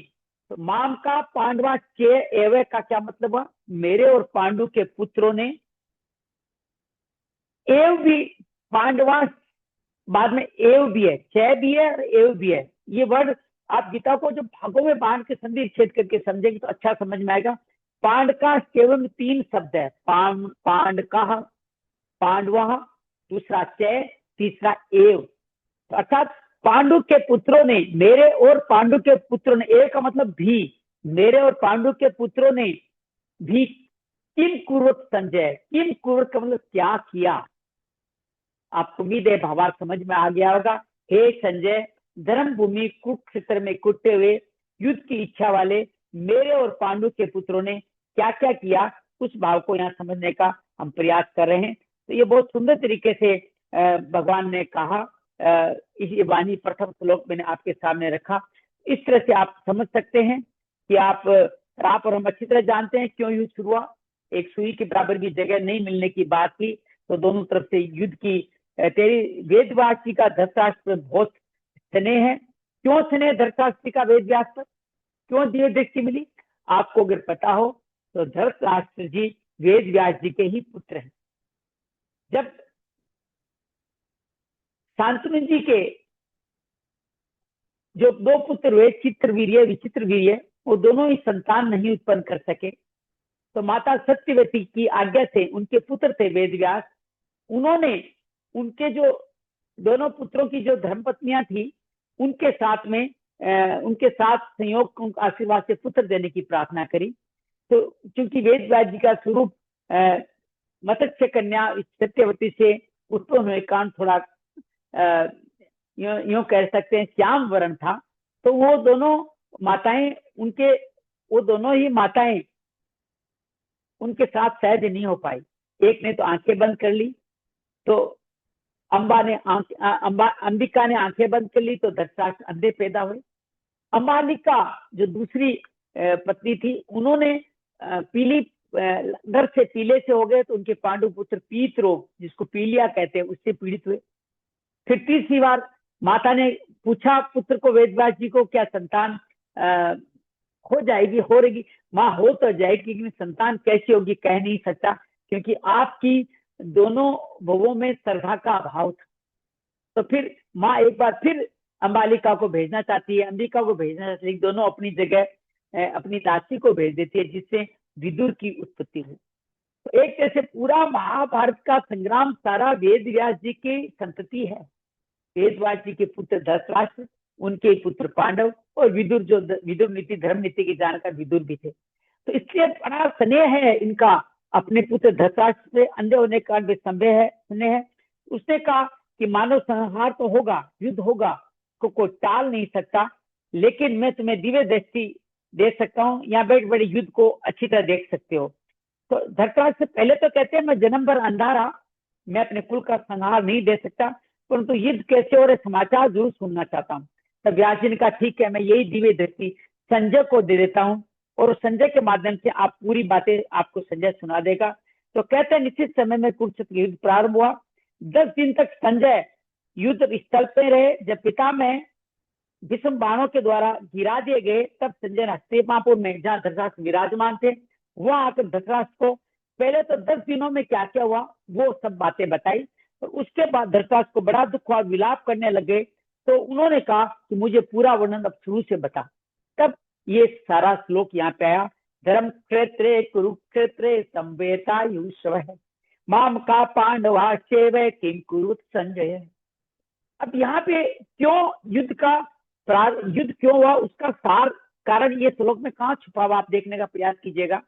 तो माम का पांडवा चय एवं का क्या मतलब हुआ? मेरे और पांडु के पुत्रों ने। एव भी पांडवा, बाद में एव भी है, चय भी है और एव भी है। ये वर्ड आप गीता को जो भागों में बांध के संधि छेद करके समझेंगे तो अच्छा समझ में आएगा। पांड का केवल 3 शब्द है, पांड का, पांडवा, दूसरा चय, तीसरा एव। अर्थात पांडु के पुत्रों ने, मेरे और पांडु के पुत्रों ने, एक का मतलब भी, मेरे और पांडु के पुत्रों ने भी किम कुर्वत संजय, किम कुर्वत का मतलब क्या किया। आपको उम्मीद है भावार्थ समझ में आ गया होगा। हे संजय, धर्म भूमि कुरुक्षेत्र में कुटते हुए युद्ध की इच्छा वाले मेरे और पांडु के पुत्रों ने क्या क्या किया, उस भाव को यहाँ समझने का हम प्रयास कर रहे हैं। तो ये बहुत सुंदर तरीके से भगवान ने कहा। इस वाणी प्रथम श्लोक मैंने आपके सामने रखा। इस तरह से आप समझ सकते हैं कि आप और हम अच्छी तरह जानते हैं क्यों युद्ध शुरू हुआ। एक सुई के बराबर भी जगह नहीं मिलने की बात थी, तो दोनों तरफ से युद्ध की। तेरी वेदव्यास जी का धृतराष्ट्र पर बहुत स्नेह है। क्यों स्नेह धृतराष्ट्र का वेदव्यास पर, क्यों दिव्य दृष्टि मिली? आपको अगर पता हो तो धृतराष्ट्र जी वेदव्यास जी के ही पुत्र हैं। जब शांतनु जी के जो 2 पुत्र हुए, चित्रवीर्य, विचित्रवीर्य, वो दोनों ही संतान नहीं उत्पन्न कर सके, तो माता सत्यवती की आज्ञा से उनके पुत्र थे वेदव्यास, उन्होंने उनके जो दोनों पुत्रों की जो धर्मपत्नियां थी उनके साथ में उनके साथ संयोग आशीर्वाद से पुत्र देने की प्रार्थना करी। तो क्योंकि वेदव्यास जी का स्वरूप मत्स्य कन्या सत्यवती से उत्पन्न हुए कारण थोड़ा यूं कह सकते हैं श्याम वर्ण था, तो वो दोनों माताएं वो दोनों ही माताएं उनके साथ सहज नहीं हो पाई। एक ने तो आंखें बंद कर ली, तो अंबिका ने आंखें बंद कर ली तो धृतराष्ट्र अंधे पैदा हुए। अंबालिका जो दूसरी पत्नी थी, उन्होंने पीली घर से पीले से हो गए तो उनके पांडु पुत्र पीत रोग, जिसको पीलिया कहते हैं, उससे पीड़ित हुए। फिर तीसरी बार माता ने पूछा पुत्र को, वेदव्यास जी को, क्या संतान हो जाएगी? हो रहेगी माँ, हो तो जाएगी, लेकिन संतान कैसी होगी कह नहीं सकता, क्योंकि आपकी दोनों बहुओं में श्रद्धा का अभाव था। तो फिर माँ एक बार फिर अंबालिका को भेजना चाहती है, अंबिका को भेजना चाहती है, दोनों अपनी जगह अपनी दासी को भेज देती है, जिससे विदुर की उत्पत्ति हुई। तो एक तरह से पूरा महाभारत का संग्राम सारा वेद व्यास जी की संतति है। वेद व्यास जी के पुत्र धृतराष्ट्र, उनके पुत्र पांडव, और विदुर जो विदुर नीति धर्म नीति के जानकार विदुर भी थे। तो इसलिए बड़ा स्नेह है इनका अपने पुत्र धृतराष्ट्र से। अंधे होने का स्नेह है। उसने कहा कि मानव संहार तो होगा, युद्ध होगा, को कोई टाल नहीं सकता, लेकिन मैं तुम्हें दिव्य दृष्टि दे सकता हूँ, यहाँ बैठ बड़े युद्ध को अच्छी तरह देख सकते हो। तो धृतराष्ट्र पहले तो कहते हैं मैं जन्म भर अंधा रहा, मैं अपने कुल का संहार नहीं दे सकता, परंतु युद्ध कैसे हो रहे समाचार जरूर सुनना चाहता हूँ। तो व्यास जी ने कहा ठीक है, मैं यही दिव्य दृष्टि संजय को दे देता हूँ, और संजय के माध्यम से आप पूरी बातें आपको संजय सुना देगा। तो कहते हैं निश्चित समय में कुरुक्षेत्र युद्ध प्रारंभ हुआ। 10 दिन तक संजय युद्ध स्थल पे रहे। जब पिता में विषम बाणों के द्वारा गिरा दिए गए, तब संजय हस्तिनापुर में, जहाँ धृतराष्ट्र विराजमान थे, वहां आकर धृतराष्ट्र को पहले तो 10 दिनों में क्या क्या हुआ वो सब बातें बताई। और उसके बाद धृतराष्ट्र को बड़ा दुख हुआ, विलाप करने लगे। तो उन्होंने कहा कि मुझे पूरा वर्णन अब शुरू से बता। तब ये सारा श्लोक यहाँ पे आया, धर्म क्षेत्रे कुरुक्षेत्रे संवेता युष्व है, माम का पांडवा सेव किं कुरुत संजय। अब यहाँ पे क्यों युद्ध क्यों हुआ, उसका सार कारण ये श्लोक में कहाँ छुपा हुआ, आप देखने का प्रयास कीजिएगा।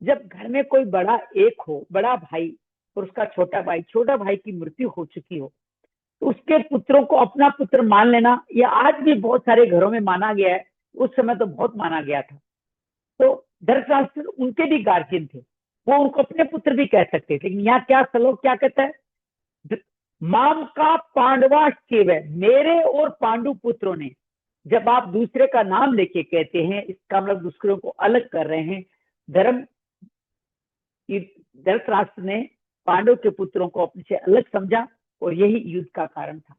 जब घर में कोई बड़ा एक हो, बड़ा भाई और उसका छोटा भाई की मृत्यु हो चुकी हो, तो उसके पुत्रों को अपना पुत्र मान लेना, यह आज भी बहुत सारे घरों में माना गया है, उस समय तो बहुत माना गया था। तो धृतराष्ट्र उनके भी गार्जियन थे, वो उनको अपने पुत्र भी कह सकते थे, लेकिन यहाँ क्या श्लोक क्या कहता है, माम का पांडवा सेव, मेरे और पांडु पुत्रों ने। जब आप दूसरे का नाम लेके कहते हैं, इसका मतलब दूसरों को अलग कर रहे हैं। धृतराष्ट्र ने पांडव के पुत्रों को अपने से अलग समझा, और यही युद्ध का कारण था।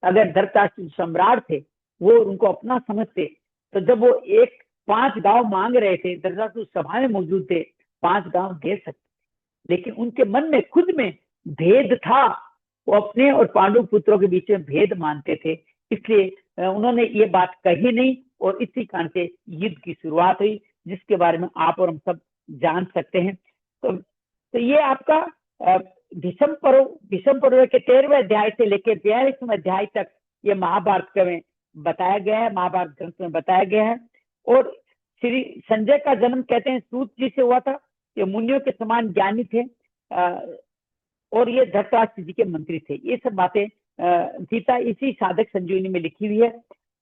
अगर धृतराष्ट्र सम्राट थे, वो उनको अपना समझते, तो जब वो 5 गांव मांग रहे थे, धृतराष्ट्र सभा में मौजूद थे, 5 गांव दे सकते, लेकिन उनके मन में खुद में भेद था, वो अपने और पांडु पुत्रों के बीच में भेद मानते थे, इसलिए उन्होंने ये बात कही नहीं, और इसी कारण से युद्ध की शुरुआत हुई, जिसके बारे में आप और हम सब जान सकते हैं। तो ये आपका भीष्म पर्व के 13वें अध्याय से लेकर 42वें अध्याय तक ये महाभारत में बताया गया है, महाभारत ग्रंथ में बताया गया है। और श्री संजय का जन्म कहते हैं सूत जी से हुआ था। ये मुनियों के समान ज्ञानी थे, और ये धृतराष्ट्र जी के मंत्री थे। ये सब बातें गीता इसी साधक संजीवनी में लिखी हुई है।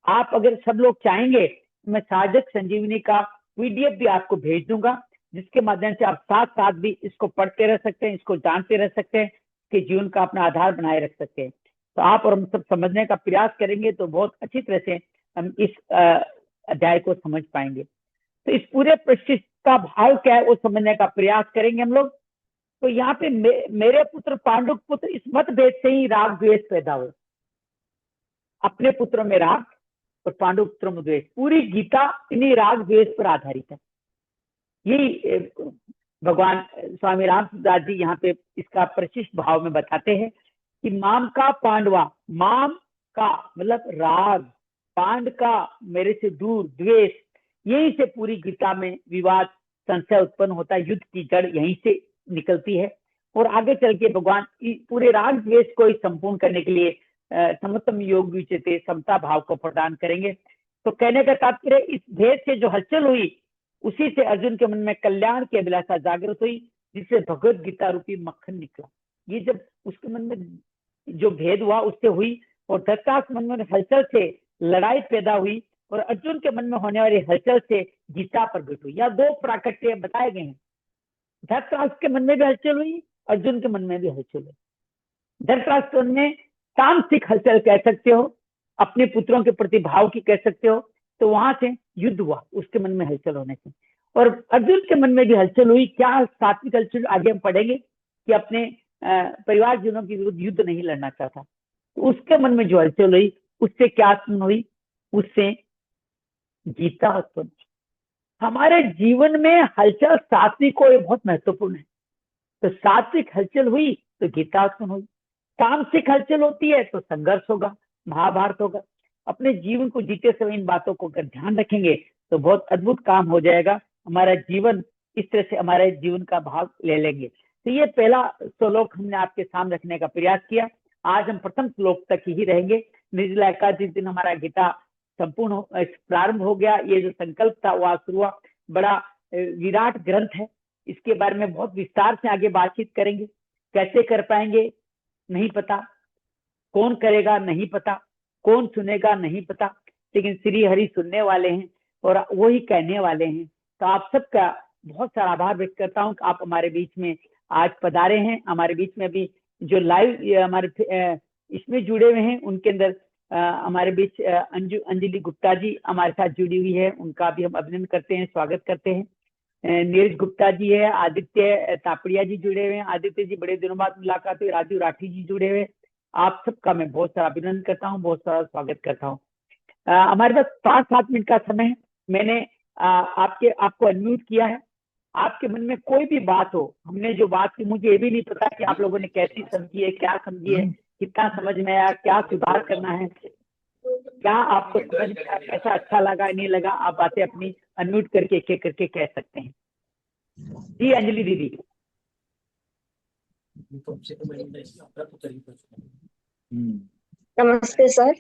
आप अगर सब लोग चाहेंगे, मैं साधक संजीवनी का PDF भी आपको भेज दूंगा, जिसके माध्यम से आप साथ साथ भी इसको पढ़ते रह सकते हैं, इसको जानते रह सकते हैं, कि जीवन का अपना आधार बनाए रख सकते हैं। तो आप और हम सब समझने का प्रयास करेंगे तो बहुत अच्छी तरह से हम इस अध्याय को समझ पाएंगे। तो इस पूरे परिशिष्ट का भाव क्या है वो समझने का प्रयास करेंगे हम लोग। तो यहाँ पे मेरे पुत्र पांडु पुत्र, इस मतभेद से ही राग द्वेष पैदा हुए। अपने पुत्रों में राग और पांडु पुत्रों में द्वेष। पूरी गीता इन्हीं राग द्वेष पर आधारित है। यही भगवान स्वामी रामदास जी यहाँ पे इसका परिशिष्ट भाव में बताते हैं कि माम का पांडवा, माम का मतलब राग, पांड का मेरे से दूर, द्वेष, यहीं से पूरी गीता में विवाद संशय उत्पन्न होता है। युद्ध की जड़ यहीं से निकलती है, और आगे चल के भगवान पूरे राग द्वेष को संपूर्ण करने के लिए समतम योग विचते समता भाव को प्रदान करेंगे। तो कहने का तात्पर्य, इस भेद से जो हलचल हुई, उसी से अर्जुन के मन में कल्याण की अभिलाषा जागृत हुई, जिससे भगवत गीता रूपी मक्खन निकला। ये जब उसके मन में जो भेद हुआ उससे हुई, और धृतराष्ट्र मन में हलचल से लड़ाई पैदा हुई, और अर्जुन के मन में होने वाली हलचल से गीता प्रकट हुई। या 2 प्राकट्य बताए गए हैं, धृतराष्ट्र के मन में भी हलचल हुई, अर्जुन के मन में भी हलचल हुई। धृतराष्ट्र में तामसिक हलचल कह सकते हो, अपने पुत्रों के प्रति भाव की कह सकते हो। तो वहां से युद्ध हुआ उसके मन में हलचल होने से, और अर्जुन के मन में भी हलचल हुई। क्या सात्विक हलचल आगे हम पढ़ेंगे कि अपने परिवारजनों के विरुद्ध युद्ध नहीं लड़ना चाहता। तो उसके मन में जो हलचल हुई उससे क्या उत्पन्न हुई, उससे गीता उत्पन्न। हमारे जीवन में हलचल सात्विक और बहुत महत्वपूर्ण है। तो सात्विक हलचल हुई तो गीता उत्पन्न हुई, तामसिक हलचल होती है तो संघर्ष होगा, महाभारत होगा। अपने जीवन को जीते समय इन बातों को अगर ध्यान रखेंगे तो बहुत अद्भुत काम हो जाएगा। हमारा जीवन इस तरह से हमारे जीवन का भाग ले लेंगे। तो ये पहला श्लोक हमने आपके सामने रखने का प्रयास किया। आज हम प्रथम श्लोक तक ही रहेंगे। निर्जला एकादशी दिन हमारा गीता संपूर्ण प्रारंभ हो गया। ये जो संकल्प था वो आज शुरू हुआ। बड़ा विराट ग्रंथ है, इसके बारे में बहुत विस्तार से आगे बातचीत करेंगे। कैसे कर पाएंगे नहीं पता, कौन करेगा नहीं पता, कौन सुनेगा नहीं पता, लेकिन श्री हरि सुनने वाले हैं और वो ही कहने वाले हैं। तो आप सबका बहुत सारा आभार व्यक्त करता हूँ कि आप हमारे बीच में आज पधारे हैं। हमारे बीच में अभी जो लाइव हमारे इसमें जुड़े हुए हैं उनके अंदर हमारे बीच अंजलि गुप्ता जी हमारे साथ जुड़ी हुई है, उनका भी हम अभिनंदन करते हैं, स्वागत करते हैं। नीरज गुप्ता जी है, आदित्य तापड़िया जी जुड़े हुए हैं। आदित्य जी बड़े दिनों बाद मुलाकात हुई। राजू राठी जी जुड़े हुए। आप सबका मैं बहुत सारा अभिनंदन करता हूँ, बहुत सारा स्वागत करता हूँ। हमारे पास 5-7 मिनट का समय है। मैंने आपको अनम्यूट किया है। आपके मन में कोई भी बात हो, हमने जो बात की, मुझे ये भी नहीं पता कि आप लोगों ने कैसी समझी है, क्या समझी है, कितना समझ में आया, क्या सुधार करना है, क्या आपको समझ में आया, कैसा अच्छा लगा नहीं लगा। आप बातें अपनी अनम्यूट करके एक एक करके कह सकते हैं। जी अंजलि दीदी। नमस्ते सर।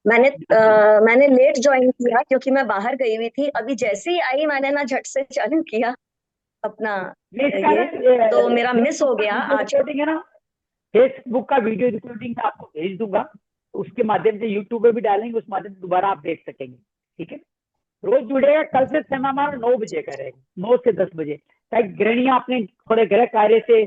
मैंने लेट ज्वाइन किया क्योंकि मैं बाहर गई हुई थी। अभी जैसे ही आई मैंने ना झट से चालू किया अपना ये, तो मेरा मिस हो गया आज। है ना, फेसबुक का वीडियो रिकॉर्डिंग आपको भेज दूंगा, उसके माध्यम से यूट्यूब पे भी डालेंगे, उस माध्यम से दोबारा आप देख सकेंगे। ठीक है, रोज जुड़ेगा। कल से समय हमारा 9 बजे का रहेगा, 9 से 10 बजे, ताकि गृहणियां अपने थोड़े गृह कार्य से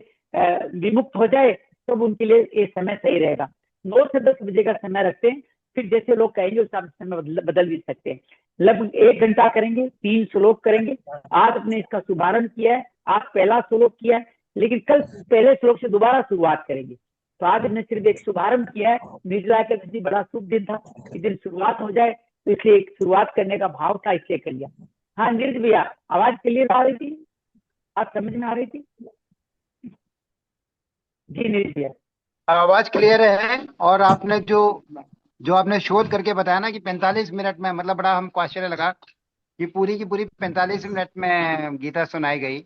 विमुक्त हो जाए, तब उनके लिए ये समय सही रहेगा। 9 से 10 बजे का समय रखते हैं, फिर जैसे लोग कहेंगे उस समय बदल भी सकते हैं। लगभग 1 घंटा करेंगे, 3 श्लोक करेंगे। आज अपने इसका शुभारंभ किया है, आज पहला श्लोक किया है, लेकिन कल पहले श्लोक से दोबारा शुरुआत करेंगे। तो आज हमने सिर्फ एक शुभारंभ किया है। निर्जला एकादशी बड़ा शुभ दिन था, इस दिन शुरुआत हो जाए, तो इसलिए एक शुरुआत करने का भाव था, इसलिए कर लिया। हाँ नीरज भैया, आवाज क्लियर आ रही थी, आप समझ में आ रही थी? जी नीरज भैया, आवाज क्लियर है। और आपने जो जो आपने शोध करके बताया ना कि 45 मिनट में, मतलब बड़ा हमको आश्चर्य लगा कि पूरी की पूरी 45 मिनट में गीता सुनाई गई।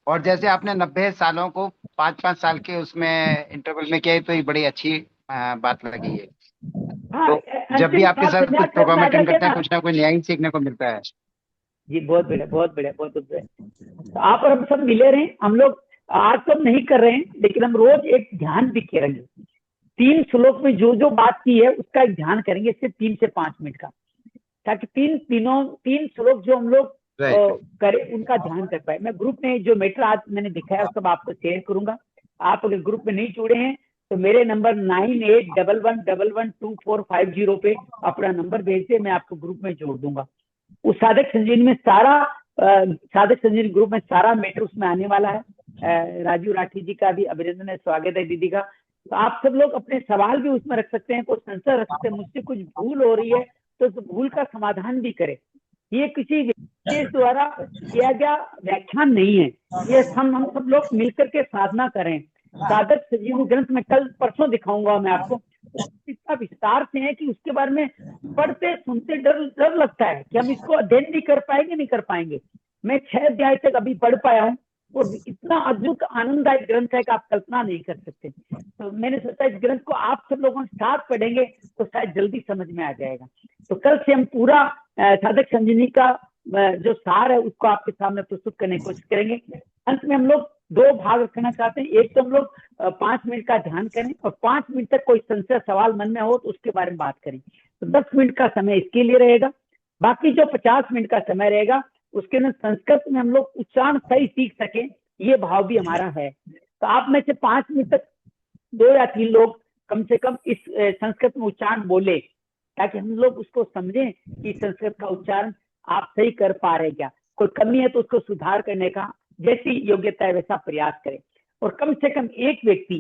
और जैसे आपने 90 सालों को 5-5 साल के उसमें इंटरवल में किया, तो ये बड़ी अच्छी बात लगी है। हाँ तो जब भी अंतिम आपके बात साथ कुछ प्रोग्राम आ अटेंड जाके करते हैं, ना। कुछ ना कुछ नया ही सीखने को मिलता है। जी बहुत बढ़िया, बहुत बढ़िया, बहुत बढ़िया। तो आप और हम सब मिले रहे। हम लोग आज तो नहीं कर रहे हैं, लेकिन हम रोज एक ध्यान भी करेंगे। 3 श्लोक में जो जो बात की है उसका एक ध्यान करेंगे, सिर्फ 3 से 5 मिनट का, ताकि 3 श्लोक जो हम लोग करें उनका ध्यान कर पाए। मैं ग्रुप में जो मैटर आज मैंने दिखाया सब आपको शेयर करूंगा। आप अगर ग्रुप में नहीं जुड़े हैं तो मेरे नंबर 9811112450 पे अपना नंबर भेज दे, मैं आपको ग्रुप में जोड़ दूंगा। उस साधक संजीवनी में सारा साधक संजीवनी ग्रुप में सारा मैटर उसमें आने वाला है। राजू राठी जी का भी अभिनंदन है, स्वागत है दीदी का। तो आप सब लोग अपने सवाल भी उसमें रख सकते हैं, कोई संशय रख सकते हैं। मुझसे कुछ भूल हो रही है तो उस भूल का समाधान भी करें। ये किसी विशेष द्वारा किया गया व्याख्यान नहीं है, ये हम सब लोग मिलकर के साधना करें। साधक संजीवनी ग्रंथ में कल परसों दिखाऊंगा मैं आपको, इतना विस्तार से है कि उसके बारे में पढ़ते सुनते डर लगता है कि हम इसको अध्ययन भी कर पाएंगे नहीं कर पाएंगे। मैं 6 अध्याय तक अभी पढ़ पाया हूँ और इतना अद्भुत आनंददायक ग्रंथ है कि आप कल्पना नहीं कर सकते। तो मैंने सोचा इस ग्रंथ को आप सब लोगों के साथ पढ़ेंगे तो शायद जल्दी समझ में आ जाएगा। तो कल से हम पूरा साधक संजीवनी का जो सार है उसको आपके सामने प्रस्तुत करने की कोशिश करेंगे। अंत में हम लोग 2 भाग रखना चाहते हैं। एक तो हम लोग 5 मिनट का ध्यान करें और 5 मिनट तक कोई संशय सवाल मन में हो तो उसके बारे में बात करें। तो 10 मिनट का समय इसके लिए रहेगा। बाकी जो 50 मिनट का समय रहेगा उसके अंदर संस्कृत में हम लोग उच्चारण सही सीख सकें, ये भाव भी हमारा है। तो आप में से 5 मिनट तक 2 या 3 लोग कम से कम इस संस्कृत में उच्चारण बोले, ताकि हम लोग उसको समझें कि संस्कृत का उच्चारण आप सही कर पा रहे क्या, कोई कमी है तो उसको सुधार करने का जैसी योग्यता है वैसा प्रयास करें। और कम से कम एक व्यक्ति,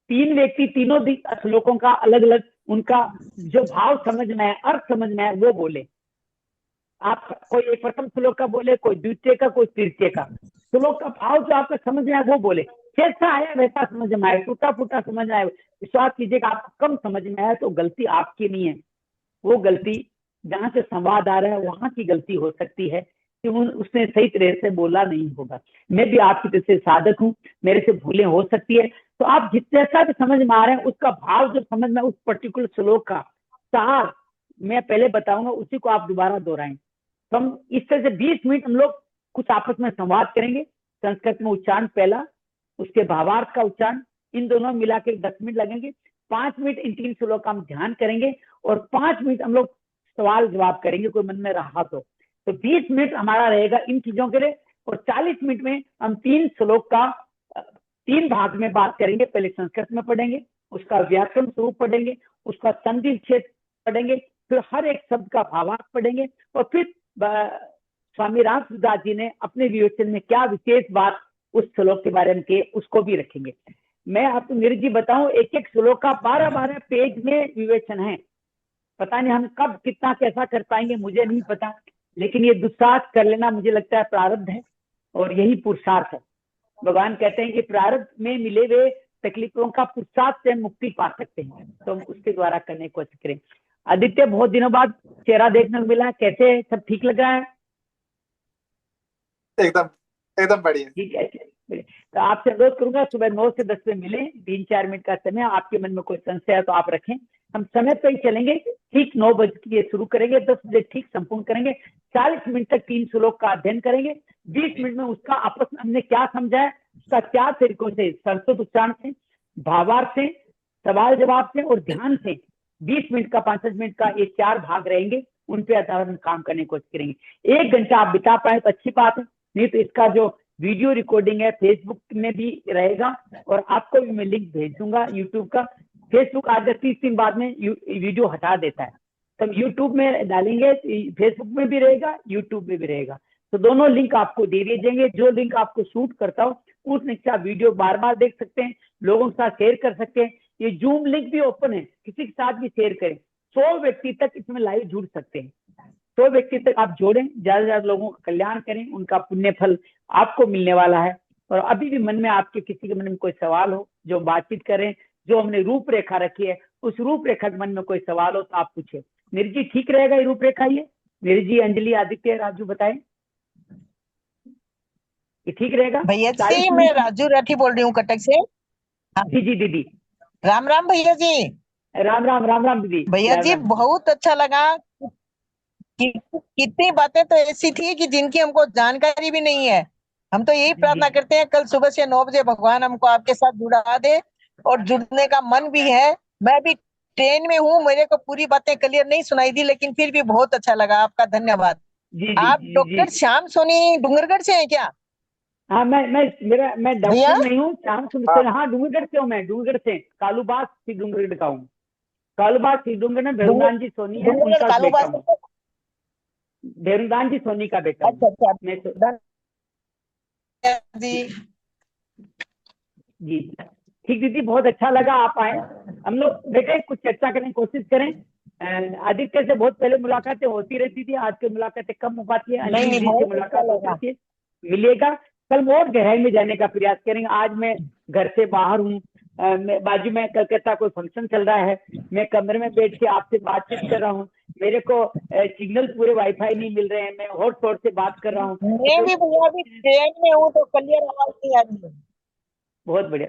3 व्यक्ति तीनों श्लोकों का अलग अलग उनका जो भाव समझ में है, अर्थ समझ में है, वो बोले। आप कोई एक प्रथम श्लोक का बोले, कोई द्वितीय का, कोई तृतीय का। श्लोक का भाव जो आपको समझ में आए वो बोले, जैसा आया वैसा समझ में आए, टूटा फूटा समझ आए, विश्वास कीजिएगा आपको कम समझ में आए तो गलती आपकी नहीं है, वो गलती जहां से संवाद आ रहा है वहां की गलती हो सकती है कि उसने सही तरह से बोला नहीं होगा। मैं भी आपकी तरह से साधक हूँ, मेरे से भूलें हो सकती है, तो आप जितना भी समझ में आ रहे हैं उसका भाव जो समझ में, उस पर्टिकुलर श्लोक का सार मैं पहले बताऊंगा, उसी को आप दोबारा दोहराएं। तो हम इस तरह से 20 मिनट हम लोग कुछ आपस में संवाद करेंगे। संस्कृत में उच्चारण पहला, उसके भावार्थ का उच्चारण, इन दोनों मिला के 10 मिनट लगेंगे। 5 मिनट इन 3 श्लोक का हम ध्यान करेंगे और 5 मिनट हम लोग सवाल जवाब करेंगे कोई मन में रहा तो 20 मिनट हमारा रहेगा इन चीजों के लिए। और 40 मिनट में हम 3 श्लोक का 3 भाग में बात करेंगे। पहले संस्कृत में पढ़ेंगे, उसका व्याकरण स्वरूप पढ़ेंगे, उसका संधि विच्छेद पढ़ेंगे, फिर हर एक शब्द का भावार्थ पढ़ेंगे, और फिर स्वामी राम सूरदास जी ने अपने विवेचन में क्या विशेष बात उस श्लोक के बारे में किए उसको भी रखेंगे। मैं आपको नीरज जी बताऊं, एक एक श्लोक का 12-12 पेज में विवेचन है। पता नहीं हम कब कितना कैसा कर पाएंगे, मुझे नहीं पता, लेकिन ये दुस्साहस कर लेना मुझे लगता है प्रारब्ध है और यही पुरुषार्थ है। भगवान कहते हैं कि प्रारब्ध में मिले हुए तकलीफों का पुरुषार्थ से मुक्ति पा सकते हैं, तो हम उसके द्वारा करने की कोशिश करें। आदित्य, बहुत दिनों बाद चेहरा देखने को मिला, कैसे है? सब ठीक लग रहा है? एकदम एकदम बढ़िया। ठीक है, तो आपसे अनुरोध करूंगा सुबह 9 से 10 में मिले, 3-4 मिनट का समय। आपके मन में कोई संशय है तो आप रखें, हम समय पर ही चलेंगे। ठीक 9 बजे शुरू करेंगे, 10 बजे ठीक संपूर्ण करेंगे। 40 मिनट तक 3 श्लोक का अध्ययन करेंगे। 20 मिनट में उसका आपस में हमने क्या समझा है, उसका क्या तरीकों से, संस्कृत उच्चारण से, भावार्थ से, सवाल जवाब से और ध्यान से 20 मिनट का 5 मिनट का ये 4 भाग रहेंगे, उन पे आधार हम काम करने की कोशिश करेंगे। 1 घंटा आप बिता पाए तो अच्छी बात है, नहीं तो इसका जो वीडियो रिकॉर्डिंग है फेसबुक में भी रहेगा और आपको भी मैं लिंक भेज दूंगा यूट्यूब का। फेसबुक आज 30 दिन बाद में वीडियो हटा देता है, तब यूट्यूब में डालेंगे, फेसबुक में भी रहेगा, यूट्यूब में भी रहेगा, तो दोनों लिंक आपको दे दिए जाएंगे। जो लिंक आपको सूट करता हो उस लिंक से आप वीडियो बार बार देख सकते हैं, लोगों के साथ शेयर कर सकते हैं। ये जूम लिंक भी ओपन है, किसी के साथ भी शेयर करें। 100 व्यक्ति तक इसमें लाइव जुड़ सकते हैं, 100 व्यक्ति तक आप जोड़ें, ज्यादा से ज्यादा लोगों का कल्याण करें, उनका पुण्य फल आपको मिलने वाला है। और अभी भी मन में आपके किसी के मन में कोई सवाल हो, जो बातचीत करें, जो हमने रूपरेखा रखी है उस रूपरेखा के मन में कोई सवाल हो तो आप पूछे। निर्जी, ठीक रहेगा ये रूपरेखा? ये निर्जी, अंजलि, आदित्य, राजू बताएं, ये ठीक रहेगा? भैया जी, मैं राजू राठी बोल रही हूँ कटक से। जी जी दीदी, राम राम भैया जी। राम राम, राम राम दीदी। भैया जी बहुत अच्छा लगा कि कितनी बातें तो ऐसी थी कि जिनकी हमको जानकारी भी नहीं है। हम तो यही प्रार्थना करते हैं कल सुबह से 9 बजे भगवान हमको आपके साथ जुड़ा दे, और जुड़ने का मन भी है। मैं भी ट्रेन में हूँ, मेरे को पूरी बातें क्लियर नहीं सुनाई दी, लेकिन फिर भी बहुत अच्छा लगा। आपका धन्यवाद। आप डॉक्टर श्याम सोनी डूंगरगढ़ से हैं क्या? हाँ, मैं डॉक्टर नहीं हूँ, श्याम सोनी। हाँ, डूंगरगढ़ से हूँ मैं, डूंगरगढ़ से, कालूबाग से डूंगरगढ़ का हूँ। कालूबाग से डूंगरगढ़ में भैरुदान जी सोनी है, उनका बेटा हूँ। भैरुदान जी सोनी का बेटा। अच्छा जी जी ठीक दीदी, बहुत अच्छा लगा आप आए। हम लोग बेटे कुछ चर्चा करने की कोशिश करें। आदित्य से बहुत पहले मुलाकातें होती रहती थी, आज की मुलाकातें कम हो पाती है। अंजलि जी से मुलाकात होती है, मिलेगा। कल और गहराई में जाने का प्रयास करेंगे। आज मैं घर से बाहर हूँ, बाजू में कलकत्ता कोई फंक्शन चल रहा है, मैं कमरे में बैठ के आपसे बातचीत कर रहा हूँ। मेरे को सिग्नल पूरे वाईफाई नहीं मिल रहे हैं, मैं हॉटस्पॉट से बात कर रहा हूँ। मैं भी भैया भी ट्रेन में हूँ तो क्लियर आवाज नहीं आ रही है। बहुत बढ़िया,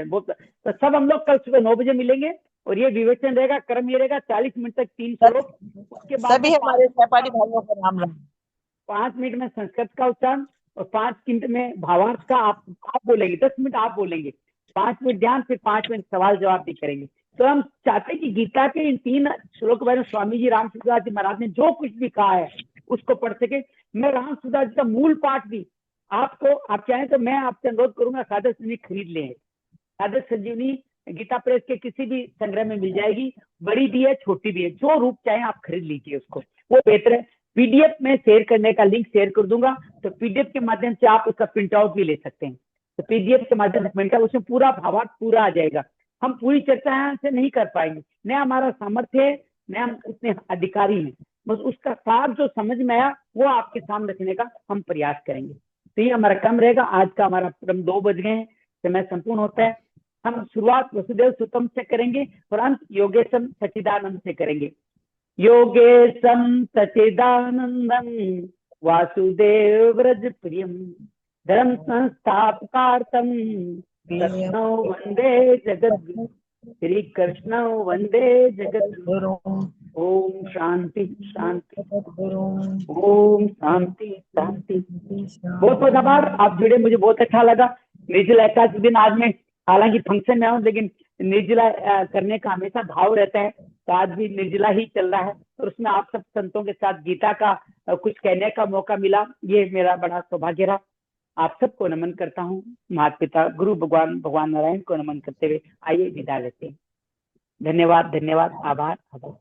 बहुत। तो सब हम लोग कल सुबह 9 बजे मिलेंगे और ये विवेचन रहेगा, क्रम ये रहेगा 40 मिनट तक 3 श्लोक। उसके बाद सभी हमारे व्यापारी भाइयों का नाम लें। 5 मिनट में संस्कृत का उच्चारण और 5 मिनट में भावार्थ का आप बोलेंगे, 10 मिनट आप बोलेंगे, 5 मिनट ध्यान, फिर 5 मिनट सवाल जवाब भी करेंगे। तो हम चाहते हैं कि गीता के इन 3 श्लोक के बारे में स्वामी जी राम सूरदास जी महाराज ने जो कुछ भी कहा है उसको पढ़ सके। मैं राम सूरदास जी का मूल पाठ भी आपको, आप चाहें तो मैं आपसे अनुरोध करूंगा सादर सुनी खरीद लें, साधक संजीवनी गीता प्रेस के किसी भी संग्रह में मिल जाएगी, बड़ी भी है छोटी भी है, जो रूप चाहे आप खरीद लीजिए उसको, वो बेहतर है। पीडीएफ में शेयर करने का लिंक शेयर कर दूंगा, तो पीडीएफ के माध्यम से आप उसका प्रिंट आउट भी ले सकते हैं। तो पीडीएफ के माध्यम से प्रिंट आउट, उसमें पूरा भावार्थ पूरा आ जाएगा। हम पूरी चर्चा यहाँ से नहीं कर पाएंगे, न हमारा सामर्थ्य है, न हम उतने अधिकारी हैं, बस उसका सार जो समझ में आया वो आपके सामने रखने का हम प्रयास करेंगे। तो ये हमारा काम रहेगा। आज का हमारा क्रम 2 बज गए हैं, समय संपूर्ण होता है। हम शुरुआत वसुदेव सुतम से करेंगे और अंत योगेशम सच्चिदानंद से करेंगे। योगेशम सच्चिदानंदम वासुदेव व्रज प्रियम धर्म संस्थापकार्थम कृष्णो वंदे जगद्गुरु श्री कृष्ण वंदे जगद्गुरु। ओम शांति शांति, ओम शांति शांति। बहुत बहुत आभार, आप जुड़े, मुझे बहुत अच्छा लगा। निर्जला एकादशी दिन आज मैं हालांकि फंक्शन में हूँ, लेकिन निर्जला करने का हमेशा भाव रहता है, तो आज भी निर्जला ही चल रहा है और उसमें आप सब संतों के साथ गीता का कुछ कहने का मौका मिला, ये मेरा बड़ा सौभाग्य रहा। आप सबको नमन करता हूँ, माता पिता गुरु भगवान नारायण को नमन करते हुए आइए विदा लेते हैं। धन्यवाद धन्यवाद, आभार आभार।